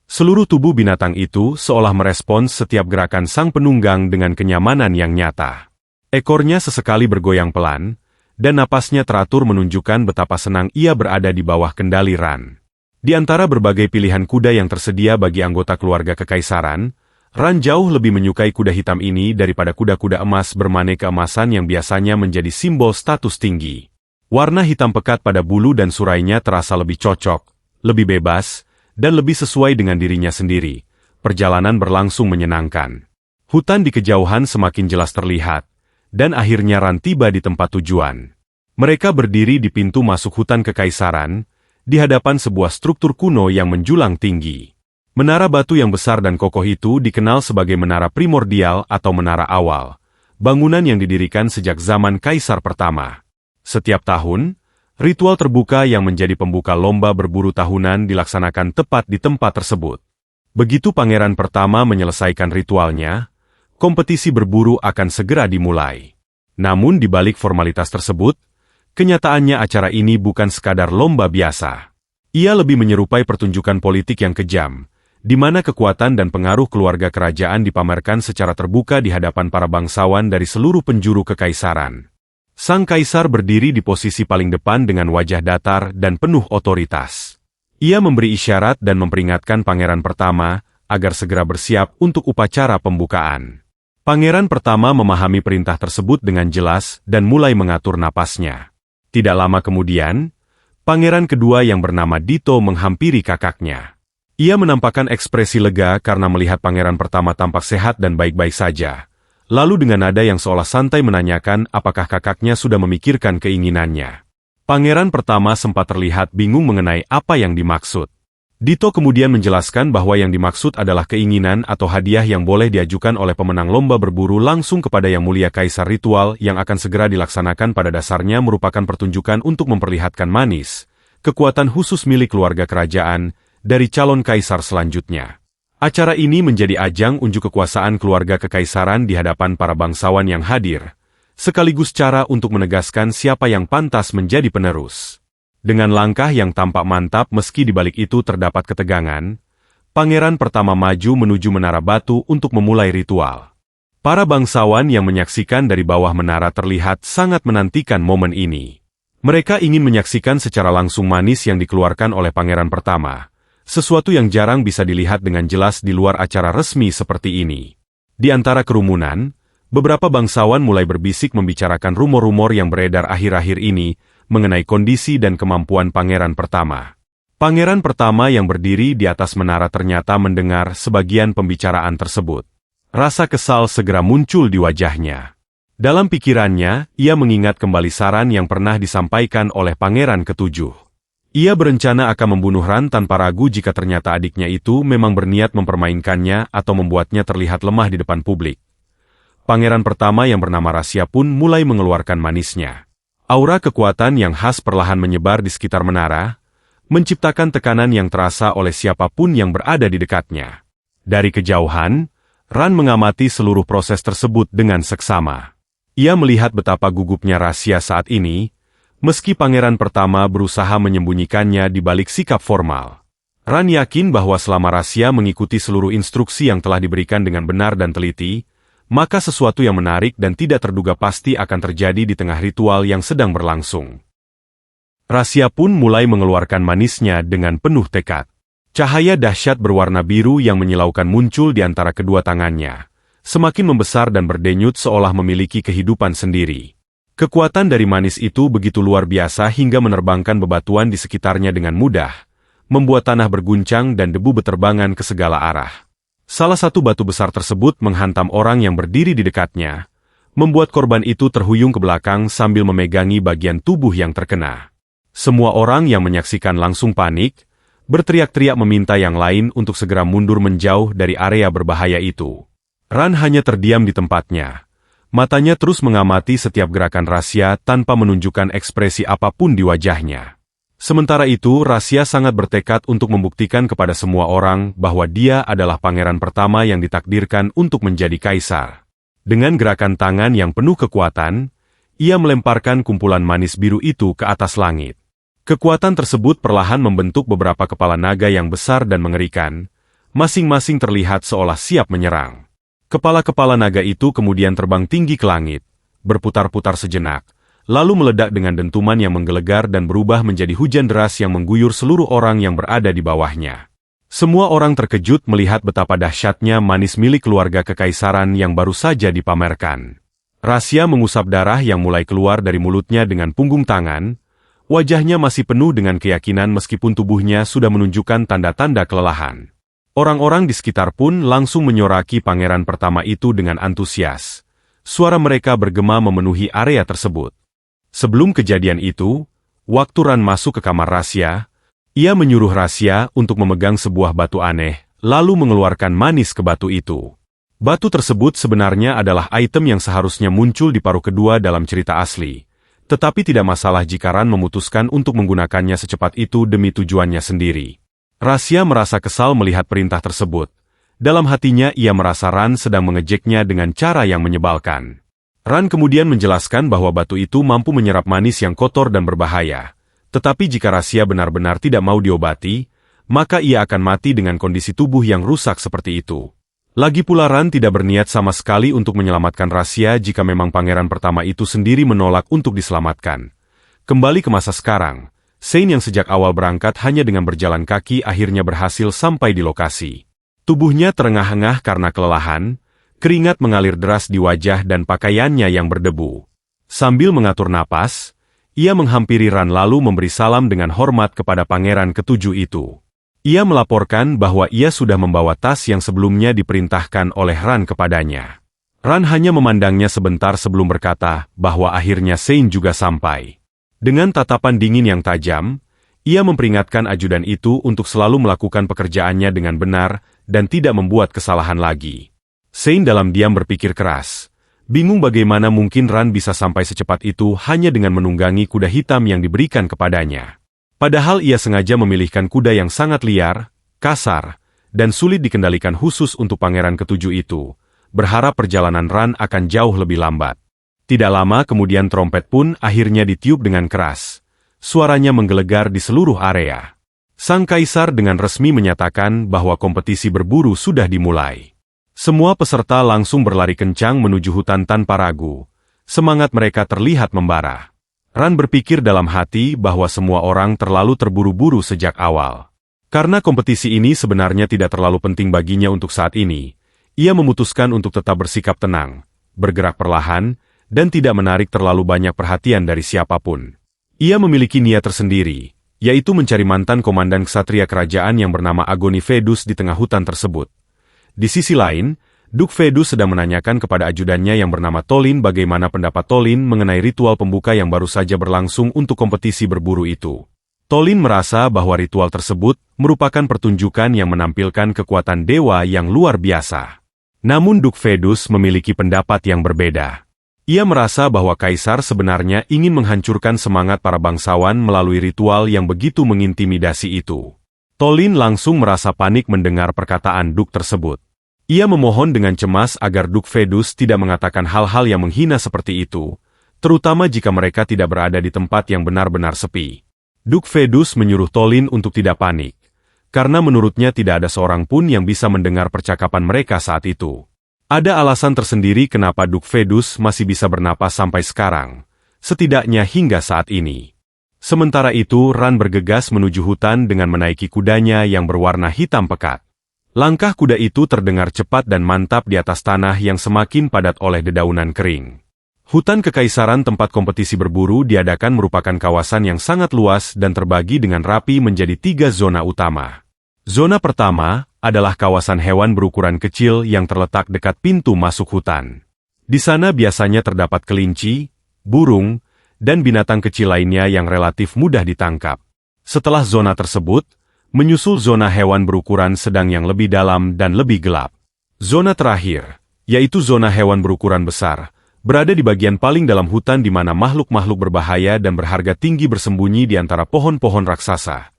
[SPEAKER 1] Seluruh tubuh binatang itu seolah merespons setiap gerakan sang penunggang dengan kenyamanan yang nyata. Ekornya sesekali bergoyang pelan, dan napasnya teratur menunjukkan betapa senang ia berada di bawah kendali Ran. Di antara berbagai pilihan kuda yang tersedia bagi anggota keluarga kekaisaran, Ran jauh lebih menyukai kuda hitam ini daripada kuda-kuda emas bermaneka keemasan yang biasanya menjadi simbol status tinggi. Warna hitam pekat pada bulu dan surainya terasa lebih cocok, lebih bebas, dan lebih sesuai dengan dirinya sendiri. Perjalanan berlangsung menyenangkan. Hutan di kejauhan semakin jelas terlihat, dan akhirnya Ran tiba di tempat tujuan. Mereka berdiri di pintu masuk hutan kekaisaran, di hadapan sebuah struktur kuno yang menjulang tinggi. Menara batu yang besar dan kokoh itu dikenal sebagai menara primordial atau menara awal, bangunan yang didirikan sejak zaman kaisar pertama. Setiap tahun, ritual terbuka yang menjadi pembuka lomba berburu tahunan dilaksanakan tepat di tempat tersebut. Begitu pangeran pertama menyelesaikan ritualnya, kompetisi berburu akan segera dimulai. Namun di balik formalitas tersebut, kenyataannya acara ini bukan sekadar lomba biasa. Ia lebih menyerupai pertunjukan politik yang kejam, di mana kekuatan dan pengaruh keluarga kerajaan dipamerkan secara terbuka di hadapan para bangsawan dari seluruh penjuru kekaisaran. Sang kaisar berdiri di posisi paling depan dengan wajah datar dan penuh otoritas. Ia memberi isyarat dan memperingatkan pangeran pertama agar segera bersiap untuk upacara pembukaan. Pangeran pertama memahami perintah tersebut dengan jelas dan mulai mengatur napasnya. Tidak lama kemudian, pangeran kedua yang bernama Dito menghampiri kakaknya. Ia menampakkan ekspresi lega karena melihat pangeran pertama tampak sehat dan baik-baik saja. Lalu dengan nada yang seolah santai menanyakan apakah kakaknya sudah memikirkan keinginannya. Pangeran pertama sempat terlihat bingung mengenai apa yang dimaksud. Dito kemudian menjelaskan bahwa yang dimaksud adalah keinginan atau hadiah yang boleh diajukan oleh pemenang lomba berburu langsung kepada Yang Mulia Kaisar. Ritual yang akan segera dilaksanakan pada dasarnya merupakan pertunjukan untuk memperlihatkan manis, kekuatan khusus milik keluarga kerajaan, dari calon kaisar selanjutnya. Acara ini menjadi ajang unjuk kekuasaan keluarga kekaisaran di hadapan para bangsawan yang hadir, sekaligus cara untuk menegaskan siapa yang pantas menjadi penerus. Dengan langkah yang tampak mantap meski di balik itu terdapat ketegangan, pangeran pertama maju menuju menara batu untuk memulai ritual. Para bangsawan yang menyaksikan dari bawah menara terlihat sangat menantikan momen ini. Mereka ingin menyaksikan secara langsung manis yang dikeluarkan oleh pangeran pertama. Sesuatu yang jarang bisa dilihat dengan jelas di luar acara resmi seperti ini. Di antara kerumunan, beberapa bangsawan mulai berbisik membicarakan rumor-rumor yang beredar akhir-akhir ini mengenai kondisi dan kemampuan pangeran pertama. Pangeran pertama yang berdiri di atas menara ternyata mendengar sebagian pembicaraan tersebut. Rasa kesal segera muncul di wajahnya. Dalam pikirannya, ia mengingat kembali saran yang pernah disampaikan oleh pangeran ketujuh. Ia berencana akan membunuh Ran tanpa ragu jika ternyata adiknya itu memang berniat mempermainkannya atau membuatnya terlihat lemah di depan publik. Pangeran pertama yang bernama Rasya pun mulai mengeluarkan manisnya. Aura kekuatan yang khas perlahan menyebar di sekitar menara, menciptakan tekanan yang terasa oleh siapapun yang berada di dekatnya. Dari kejauhan, Ran mengamati seluruh proses tersebut dengan seksama. Ia melihat betapa gugupnya Rasya saat ini, meski pangeran pertama berusaha menyembunyikannya di balik sikap formal. Ran yakin bahwa selama Rasya mengikuti seluruh instruksi yang telah diberikan dengan benar dan teliti, maka sesuatu yang menarik dan tidak terduga pasti akan terjadi di tengah ritual yang sedang berlangsung. Rasya pun mulai mengeluarkan manisnya dengan penuh tekad. Cahaya dahsyat berwarna biru yang menyilaukan muncul di antara kedua tangannya, semakin membesar dan berdenyut seolah memiliki kehidupan sendiri. Kekuatan dari manis itu begitu luar biasa hingga menerbangkan bebatuan di sekitarnya dengan mudah, membuat tanah berguncang dan debu beterbangan ke segala arah. Salah satu batu besar tersebut menghantam orang yang berdiri di dekatnya, membuat korban itu terhuyung ke belakang sambil memegangi bagian tubuh yang terkena. Semua orang yang menyaksikan langsung panik, berteriak-teriak meminta yang lain untuk segera mundur menjauh dari area berbahaya itu. Ran hanya terdiam di tempatnya. Matanya terus mengamati setiap gerakan Rasya tanpa menunjukkan ekspresi apapun di wajahnya. Sementara itu, Rasya sangat bertekad untuk membuktikan kepada semua orang bahwa dia adalah pangeran pertama yang ditakdirkan untuk menjadi kaisar. Dengan gerakan tangan yang penuh kekuatan, ia melemparkan kumpulan manis biru itu ke atas langit. Kekuatan tersebut perlahan membentuk beberapa kepala naga yang besar dan mengerikan, masing-masing terlihat seolah siap menyerang. Kepala-kepala naga itu kemudian terbang tinggi ke langit, berputar-putar sejenak, lalu meledak dengan dentuman yang menggelegar dan berubah menjadi hujan deras yang mengguyur seluruh orang yang berada di bawahnya. Semua orang terkejut melihat betapa dahsyatnya manis milik keluarga kekaisaran yang baru saja dipamerkan. Rasya mengusap darah yang mulai keluar dari mulutnya dengan punggung tangan, wajahnya masih penuh dengan keyakinan meskipun tubuhnya sudah menunjukkan tanda-tanda kelelahan. Orang-orang di sekitar pun langsung menyoraki pangeran pertama itu dengan antusias. Suara mereka bergema memenuhi area tersebut. Sebelum kejadian itu, waktu Ran masuk ke kamar Rasya, ia menyuruh Rasya untuk memegang sebuah batu aneh, lalu mengeluarkan manis ke batu itu. Batu tersebut sebenarnya adalah item yang seharusnya muncul di paruh kedua dalam cerita asli, tetapi tidak masalah jika Ran memutuskan untuk menggunakannya secepat itu demi tujuannya sendiri. Rasya merasa kesal melihat perintah tersebut. Dalam hatinya ia merasa Ran sedang mengejeknya dengan cara yang menyebalkan. Ran kemudian menjelaskan bahwa batu itu mampu menyerap manis yang kotor dan berbahaya. Tetapi jika Rasya benar-benar tidak mau diobati, maka ia akan mati dengan kondisi tubuh yang rusak seperti itu. Lagi pula Ran tidak berniat sama sekali untuk menyelamatkan rahasia jika memang pangeran pertama itu sendiri menolak untuk diselamatkan. Kembali ke masa sekarang, Shane yang sejak awal berangkat hanya dengan berjalan kaki akhirnya berhasil sampai di lokasi. Tubuhnya terengah-engah karena kelelahan, keringat mengalir deras di wajah dan pakaiannya yang berdebu. Sambil mengatur napas, ia menghampiri Ran lalu memberi salam dengan hormat kepada pangeran ketujuh itu. Ia melaporkan bahwa ia sudah membawa tas yang sebelumnya diperintahkan oleh Ran kepadanya. Ran hanya memandangnya sebentar sebelum berkata bahwa akhirnya Shane juga sampai. Dengan tatapan dingin yang tajam, ia memperingatkan ajudan itu untuk selalu melakukan pekerjaannya dengan benar dan tidak membuat kesalahan lagi. Shane dalam diam berpikir keras. Bingung bagaimana mungkin Ran bisa sampai secepat itu hanya dengan menunggangi kuda hitam yang diberikan kepadanya. Padahal ia sengaja memilihkan kuda yang sangat liar, kasar, dan sulit dikendalikan khusus untuk pangeran ketujuh itu, berharap perjalanan Ran akan jauh lebih lambat. Tidak lama kemudian trompet pun akhirnya ditiup dengan keras. Suaranya menggelegar di seluruh area. Sang kaisar dengan resmi menyatakan bahwa kompetisi berburu sudah dimulai. Semua peserta langsung berlari kencang menuju hutan tanpa ragu. Semangat mereka terlihat membara. Ran berpikir dalam hati bahwa semua orang terlalu terburu-buru sejak awal. Karena kompetisi ini sebenarnya tidak terlalu penting baginya untuk saat ini, ia memutuskan untuk tetap bersikap tenang, bergerak perlahan, dan tidak menarik terlalu banyak perhatian dari siapapun. Ia memiliki niat tersendiri, yaitu mencari mantan komandan ksatria kerajaan yang bernama Agoni Vedus di tengah hutan tersebut. Di sisi lain, Duke Vedus sedang menanyakan kepada ajudannya yang bernama Tolin bagaimana pendapat Tolin mengenai ritual pembuka yang baru saja berlangsung untuk kompetisi berburu itu. Tolin merasa bahwa ritual tersebut merupakan pertunjukan yang menampilkan kekuatan dewa yang luar biasa. Namun Duke Vedus memiliki pendapat yang berbeda. Ia merasa bahwa kaisar sebenarnya ingin menghancurkan semangat para bangsawan melalui ritual yang begitu mengintimidasi itu. Tolin langsung merasa panik mendengar perkataan Duke tersebut. Ia memohon dengan cemas agar Duke Vedus tidak mengatakan hal-hal yang menghina seperti itu, terutama jika mereka tidak berada di tempat yang benar-benar sepi. Duke Vedus menyuruh Tolin untuk tidak panik, karena menurutnya tidak ada seorang pun yang bisa mendengar percakapan mereka saat itu. Ada alasan tersendiri kenapa Duke Vedus masih bisa bernapas sampai sekarang, setidaknya hingga saat ini. Sementara itu Ran bergegas menuju hutan dengan menaiki kudanya yang berwarna hitam pekat. Langkah kuda itu terdengar cepat dan mantap di atas tanah yang semakin padat oleh dedaunan kering. Hutan kekaisaran tempat kompetisi berburu diadakan merupakan kawasan yang sangat luas dan terbagi dengan rapi menjadi 3 zona utama. Zona pertama adalah kawasan hewan berukuran kecil yang terletak dekat pintu masuk hutan. Di sana biasanya terdapat kelinci, burung, dan binatang kecil lainnya yang relatif mudah ditangkap. Setelah zona tersebut, menyusul zona hewan berukuran sedang yang lebih dalam dan lebih gelap. Zona terakhir, yaitu zona hewan berukuran besar, berada di bagian paling dalam hutan di mana makhluk-makhluk berbahaya dan berharga tinggi bersembunyi di antara pohon-pohon raksasa.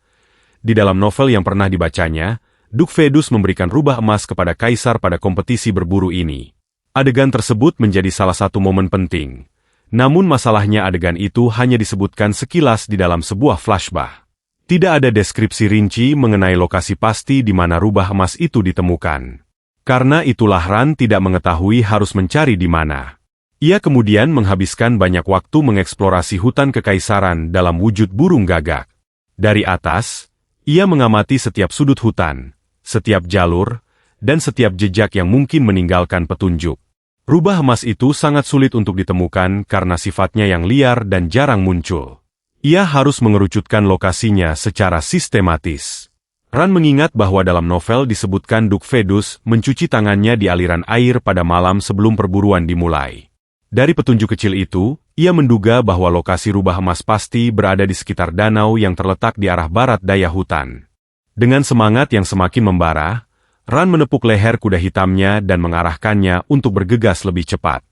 [SPEAKER 1] Di dalam novel yang pernah dibacanya, Duke Vedus memberikan rubah emas kepada kaisar pada kompetisi berburu ini. Adegan tersebut menjadi salah satu momen penting. Namun masalahnya adegan itu hanya disebutkan sekilas di dalam sebuah flashback. Tidak ada deskripsi rinci mengenai lokasi pasti di mana rubah emas itu ditemukan. Karena itulah Ran tidak mengetahui harus mencari di mana. Ia kemudian menghabiskan banyak waktu mengeksplorasi hutan kekaisaran dalam wujud burung gagak. Dari atas, ia mengamati setiap sudut hutan, setiap jalur, dan setiap jejak yang mungkin meninggalkan petunjuk. Rubah emas itu sangat sulit untuk ditemukan karena sifatnya yang liar dan jarang muncul. Ia harus mengerucutkan lokasinya secara sistematis. Ran mengingat bahwa dalam novel disebutkan Duke Vedus mencuci tangannya di aliran air pada malam sebelum perburuan dimulai. Dari petunjuk kecil itu, ia menduga bahwa lokasi rubah emas pasti berada di sekitar danau yang terletak di arah barat daya hutan. Dengan semangat yang semakin membara, Ran menepuk leher kuda hitamnya dan mengarahkannya untuk bergegas lebih cepat.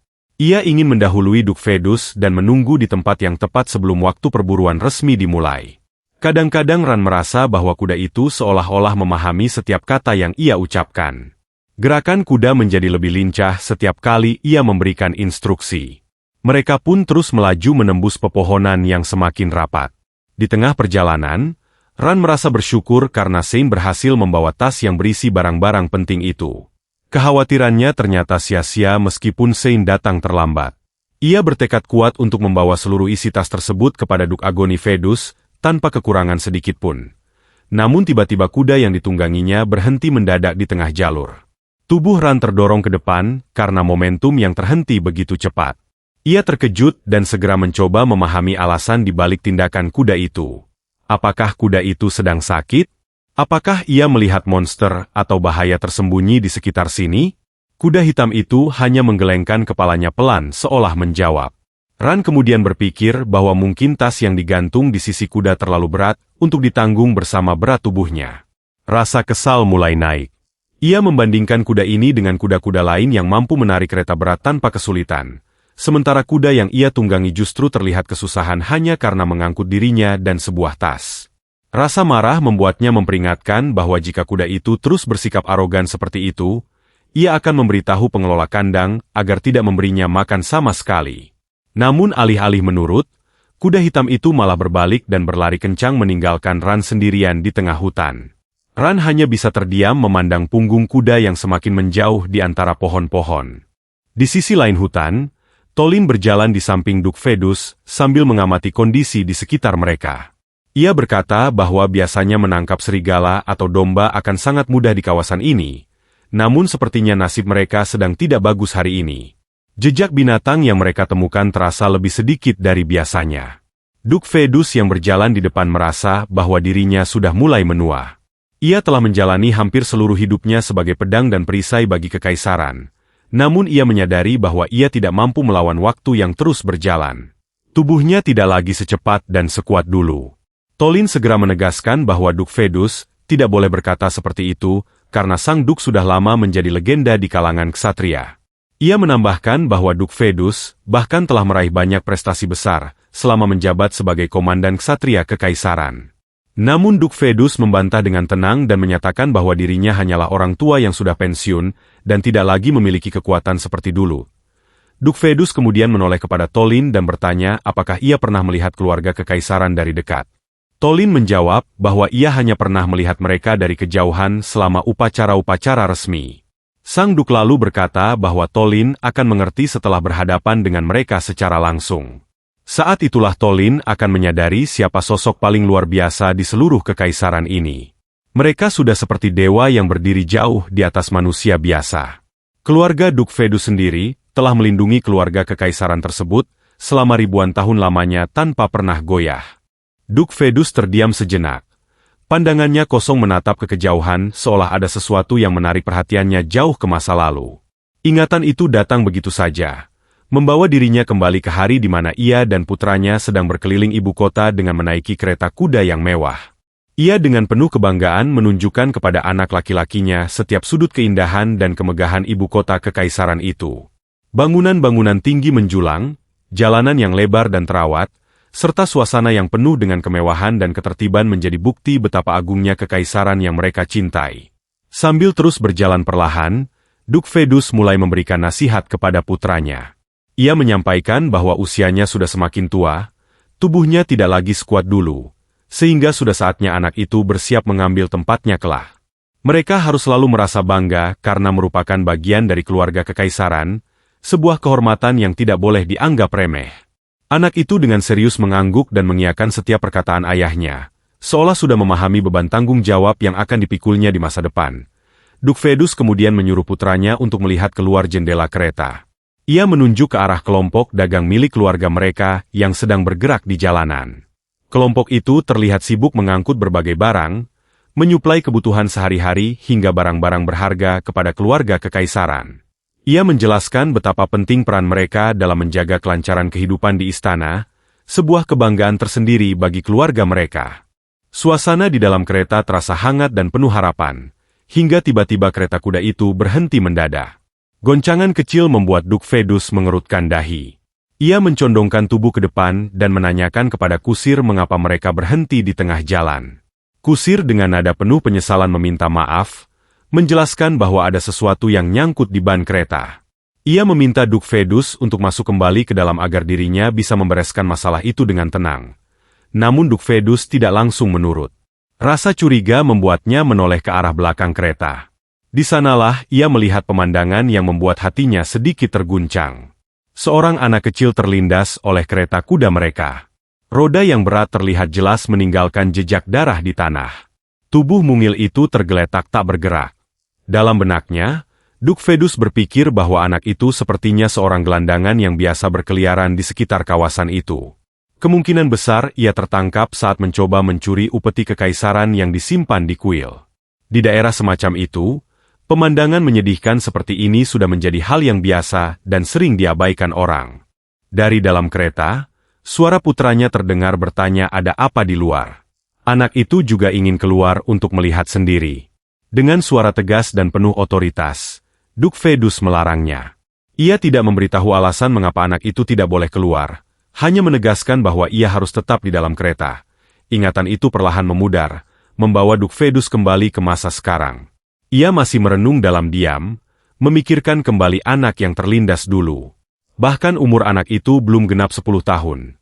[SPEAKER 1] Ia ingin mendahului Duke Vedus dan menunggu di tempat yang tepat sebelum waktu perburuan resmi dimulai. Kadang-kadang Ran merasa bahwa kuda itu seolah-olah memahami setiap kata yang ia ucapkan. Gerakan kuda menjadi lebih lincah setiap kali ia memberikan instruksi. Mereka pun terus melaju menembus pepohonan yang semakin rapat. Di tengah perjalanan, Ran merasa bersyukur karena Sein berhasil membawa tas yang berisi barang-barang penting itu. Kekhawatirannya ternyata sia-sia meskipun Sein datang terlambat. Ia bertekad kuat untuk membawa seluruh isi tas tersebut kepada Duk Agoni Fedus, tanpa kekurangan sedikit pun. Namun tiba-tiba kuda yang ditungganginya berhenti mendadak di tengah jalur. Tubuh Ran terdorong ke depan karena momentum yang terhenti begitu cepat. Ia terkejut dan segera mencoba memahami alasan di balik tindakan kuda itu. Apakah kuda itu sedang sakit? Apakah ia melihat monster atau bahaya tersembunyi di sekitar sini? Kuda hitam itu hanya menggelengkan kepalanya pelan seolah menjawab. Ran kemudian berpikir bahwa mungkin tas yang digantung di sisi kuda terlalu berat untuk ditanggung bersama berat tubuhnya. Rasa kesal mulai naik. Ia membandingkan kuda ini dengan kuda-kuda lain yang mampu menarik kereta berat tanpa kesulitan. Sementara kuda yang ia tunggangi justru terlihat kesusahan hanya karena mengangkut dirinya dan sebuah tas. Rasa marah membuatnya memperingatkan bahwa jika kuda itu terus bersikap arogan seperti itu, ia akan memberitahu pengelola kandang agar tidak memberinya makan sama sekali. Namun alih-alih menurut, kuda hitam itu malah berbalik dan berlari kencang meninggalkan Ran sendirian di tengah hutan. Ran hanya bisa terdiam memandang punggung kuda yang semakin menjauh di antara pohon-pohon. Di sisi lain hutan, Tolin berjalan di samping Duk Fedus sambil mengamati kondisi di sekitar mereka. Ia berkata bahwa biasanya menangkap serigala atau domba akan sangat mudah di kawasan ini, namun sepertinya nasib mereka sedang tidak bagus hari ini. Jejak binatang yang mereka temukan terasa lebih sedikit dari biasanya. Duk Fedus yang berjalan di depan merasa bahwa dirinya sudah mulai menua. Ia telah menjalani hampir seluruh hidupnya sebagai pedang dan perisai bagi kekaisaran. Namun ia menyadari bahwa ia tidak mampu melawan waktu yang terus berjalan. Tubuhnya tidak lagi secepat dan sekuat dulu. Tolin segera menegaskan bahwa Duk Fedus tidak boleh berkata seperti itu, karena sang Duk sudah lama menjadi legenda di kalangan ksatria. Ia menambahkan bahwa Duk Fedus bahkan telah meraih banyak prestasi besar selama menjabat sebagai komandan ksatria kekaisaran. Namun Duk Fedus membantah dengan tenang dan menyatakan bahwa dirinya hanyalah orang tua yang sudah pensiun dan tidak lagi memiliki kekuatan seperti dulu. Duk Fedus kemudian menoleh kepada Tolin dan bertanya apakah ia pernah melihat keluarga kekaisaran dari dekat. Tolin menjawab bahwa ia hanya pernah melihat mereka dari kejauhan selama upacara-upacara resmi. Sang Duk lalu berkata bahwa Tolin akan mengerti setelah berhadapan dengan mereka secara langsung. Saat itulah Tolin akan menyadari siapa sosok paling luar biasa di seluruh kekaisaran ini. Mereka sudah seperti dewa yang berdiri jauh di atas manusia biasa. Keluarga Duk Fedus sendiri telah melindungi keluarga kekaisaran tersebut selama ribuan tahun lamanya tanpa pernah goyah. Duk Fedus terdiam sejenak. Pandangannya kosong menatap ke kejauhan seolah ada sesuatu yang menarik perhatiannya jauh ke masa lalu. Ingatan itu datang begitu saja, membawa dirinya kembali ke hari di mana ia dan putranya sedang berkeliling ibu kota dengan menaiki kereta kuda yang mewah. Ia dengan penuh kebanggaan menunjukkan kepada anak laki-lakinya setiap sudut keindahan dan kemegahan ibu kota kekaisaran itu. Bangunan-bangunan tinggi menjulang, jalanan yang lebar dan terawat, serta suasana yang penuh dengan kemewahan dan ketertiban menjadi bukti betapa agungnya kekaisaran yang mereka cintai. Sambil terus berjalan perlahan, Duk Fedus mulai memberikan nasihat kepada putranya. Ia menyampaikan bahwa usianya sudah semakin tua, tubuhnya tidak lagi sekuat dulu, sehingga sudah saatnya anak itu bersiap mengambil tempatnya kelak. Mereka harus selalu merasa bangga karena merupakan bagian dari keluarga kekaisaran, sebuah kehormatan yang tidak boleh dianggap remeh. Anak itu dengan serius mengangguk dan mengiyakan setiap perkataan ayahnya, seolah sudah memahami beban tanggung jawab yang akan dipikulnya di masa depan. Duk Fedus kemudian menyuruh putranya untuk melihat keluar jendela kereta. Ia menunjuk ke arah kelompok dagang milik keluarga mereka yang sedang bergerak di jalanan. Kelompok itu terlihat sibuk mengangkut berbagai barang, menyuplai kebutuhan sehari-hari hingga barang-barang berharga kepada keluarga kekaisaran. Ia menjelaskan betapa penting peran mereka dalam menjaga kelancaran kehidupan di istana, sebuah kebanggaan tersendiri bagi keluarga mereka. Suasana di dalam kereta terasa hangat dan penuh harapan, hingga tiba-tiba kereta kuda itu berhenti mendadak. Goncangan kecil membuat Duk Fedus mengerutkan dahi. Ia mencondongkan tubuh ke depan dan menanyakan kepada kusir mengapa mereka berhenti di tengah jalan. Kusir dengan nada penuh penyesalan meminta maaf, menjelaskan bahwa ada sesuatu yang nyangkut di ban kereta. Ia meminta Duk Fedus untuk masuk kembali ke dalam agar dirinya bisa membereskan masalah itu dengan tenang. Namun Duk Fedus tidak langsung menurut. Rasa curiga membuatnya menoleh ke arah belakang kereta. Di sanalah ia melihat pemandangan yang membuat hatinya sedikit terguncang. Seorang anak kecil terlindas oleh kereta kuda mereka. Roda yang berat terlihat jelas meninggalkan jejak darah di tanah. Tubuh mungil itu tergeletak tak bergerak. Dalam benaknya, Duk Fedus berpikir bahwa anak itu sepertinya seorang gelandangan yang biasa berkeliaran di sekitar kawasan itu. Kemungkinan besar ia tertangkap saat mencoba mencuri upeti kekaisaran yang disimpan di kuil. Di daerah semacam itu, pemandangan menyedihkan seperti ini sudah menjadi hal yang biasa dan sering diabaikan orang. Dari dalam kereta, suara putranya terdengar bertanya ada apa di luar. Anak itu juga ingin keluar untuk melihat sendiri. Dengan suara tegas dan penuh otoritas, Duk Fedus melarangnya. Ia tidak memberitahu alasan mengapa anak itu tidak boleh keluar. Hanya menegaskan bahwa ia harus tetap di dalam kereta. Ingatan itu perlahan memudar, membawa Duk Fedus kembali ke masa sekarang. Ia masih merenung dalam diam, memikirkan kembali anak yang terlindas dulu. Bahkan umur anak itu belum genap 10 tahun.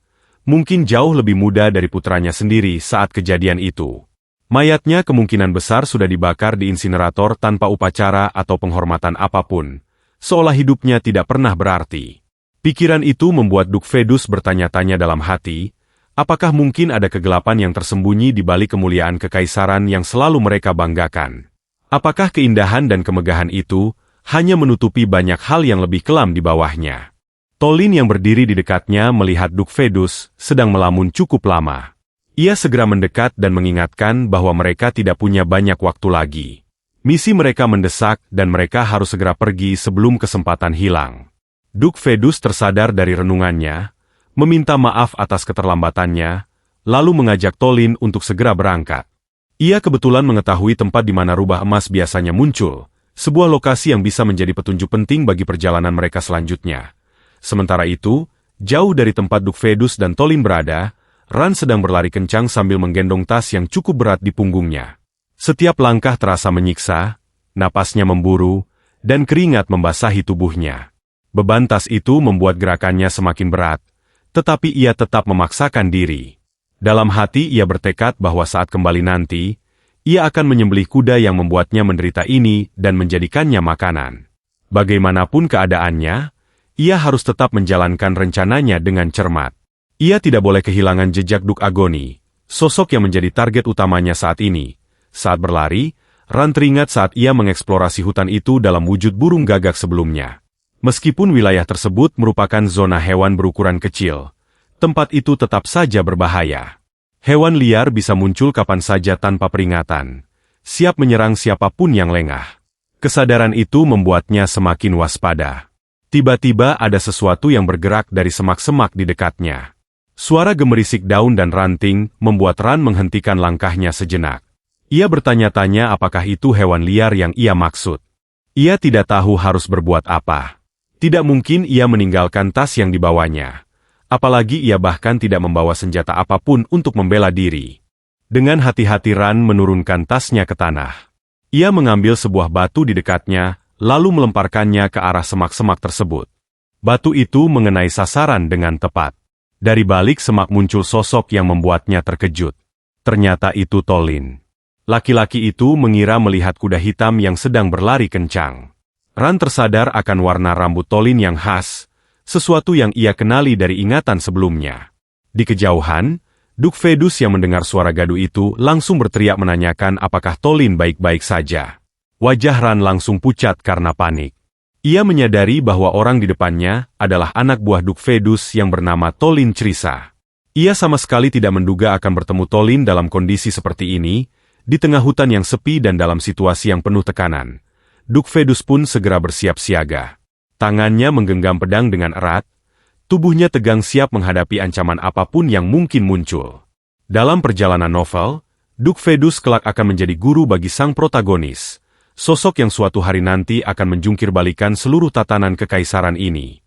[SPEAKER 1] Mungkin jauh lebih muda dari putranya sendiri saat kejadian itu. Mayatnya kemungkinan besar sudah dibakar di insinerator tanpa upacara atau penghormatan apapun, seolah hidupnya tidak pernah berarti. Pikiran itu membuat Duk Fedus bertanya-tanya dalam hati, apakah mungkin ada kegelapan yang tersembunyi di balik kemuliaan kekaisaran yang selalu mereka banggakan? Apakah keindahan dan kemegahan itu hanya menutupi banyak hal yang lebih kelam di bawahnya? Tolin yang berdiri di dekatnya melihat Duk Fedus sedang melamun cukup lama. Ia segera mendekat dan mengingatkan bahwa mereka tidak punya banyak waktu lagi. Misi mereka mendesak dan mereka harus segera pergi sebelum kesempatan hilang. Duk Fedus tersadar dari renungannya, meminta maaf atas keterlambatannya, lalu mengajak Tolin untuk segera berangkat. Ia kebetulan mengetahui tempat di mana rubah emas biasanya muncul, sebuah lokasi yang bisa menjadi petunjuk penting bagi perjalanan mereka selanjutnya. Sementara itu, jauh dari tempat Duk Fedus dan Tolin berada, Ran sedang berlari kencang sambil menggendong tas yang cukup berat di punggungnya. Setiap langkah terasa menyiksa, napasnya memburu, dan keringat membasahi tubuhnya. Beban tas itu membuat gerakannya semakin berat, tetapi ia tetap memaksakan diri. Dalam hati ia bertekad bahwa saat kembali nanti, ia akan menyembelih kuda yang membuatnya menderita ini dan menjadikannya makanan. Bagaimanapun keadaannya, ia harus tetap menjalankan rencananya dengan cermat. Ia tidak boleh kehilangan jejak Duk Agoni, sosok yang menjadi target utamanya saat ini. Saat berlari, Ran teringat saat ia mengeksplorasi hutan itu dalam wujud burung gagak sebelumnya. Meskipun wilayah tersebut merupakan zona hewan berukuran kecil, tempat itu tetap saja berbahaya. Hewan liar bisa muncul kapan saja tanpa peringatan, siap menyerang siapapun yang lengah. Kesadaran itu membuatnya semakin waspada. Tiba-tiba ada sesuatu yang bergerak dari semak-semak di dekatnya. Suara gemerisik daun dan ranting membuat Ran menghentikan langkahnya sejenak. Ia bertanya-tanya apakah itu hewan liar yang ia maksud. Ia tidak tahu harus berbuat apa. Tidak mungkin ia meninggalkan tas yang dibawanya. Apalagi ia bahkan tidak membawa senjata apapun untuk membela diri. Dengan hati-hati Ran menurunkan tasnya ke tanah. Ia mengambil sebuah batu di dekatnya, lalu melemparkannya ke arah semak-semak tersebut. Batu itu mengenai sasaran dengan tepat. Dari balik semak muncul sosok yang membuatnya terkejut. Ternyata itu Tolin. Laki-laki itu mengira melihat kuda hitam yang sedang berlari kencang. Ran tersadar akan warna rambut Tolin yang khas, sesuatu yang ia kenali dari ingatan sebelumnya. Di kejauhan, Duk Fedus yang mendengar suara gaduh itu langsung berteriak menanyakan apakah Tolin baik-baik saja. Wajah Ran langsung pucat karena panik. Ia menyadari bahwa orang di depannya adalah anak buah Duk Fedus yang bernama Tolin Crisa. Ia sama sekali tidak menduga akan bertemu Tolin dalam kondisi seperti ini, di tengah hutan yang sepi dan dalam situasi yang penuh tekanan. Duk Fedus pun segera bersiap siaga. Tangannya menggenggam pedang dengan erat, tubuhnya tegang siap menghadapi ancaman apapun yang mungkin muncul. Dalam perjalanan novel, Duk Fedus kelak akan menjadi guru bagi sang protagonis, sosok yang suatu hari nanti akan menjungkir balikan seluruh tatanan kekaisaran ini.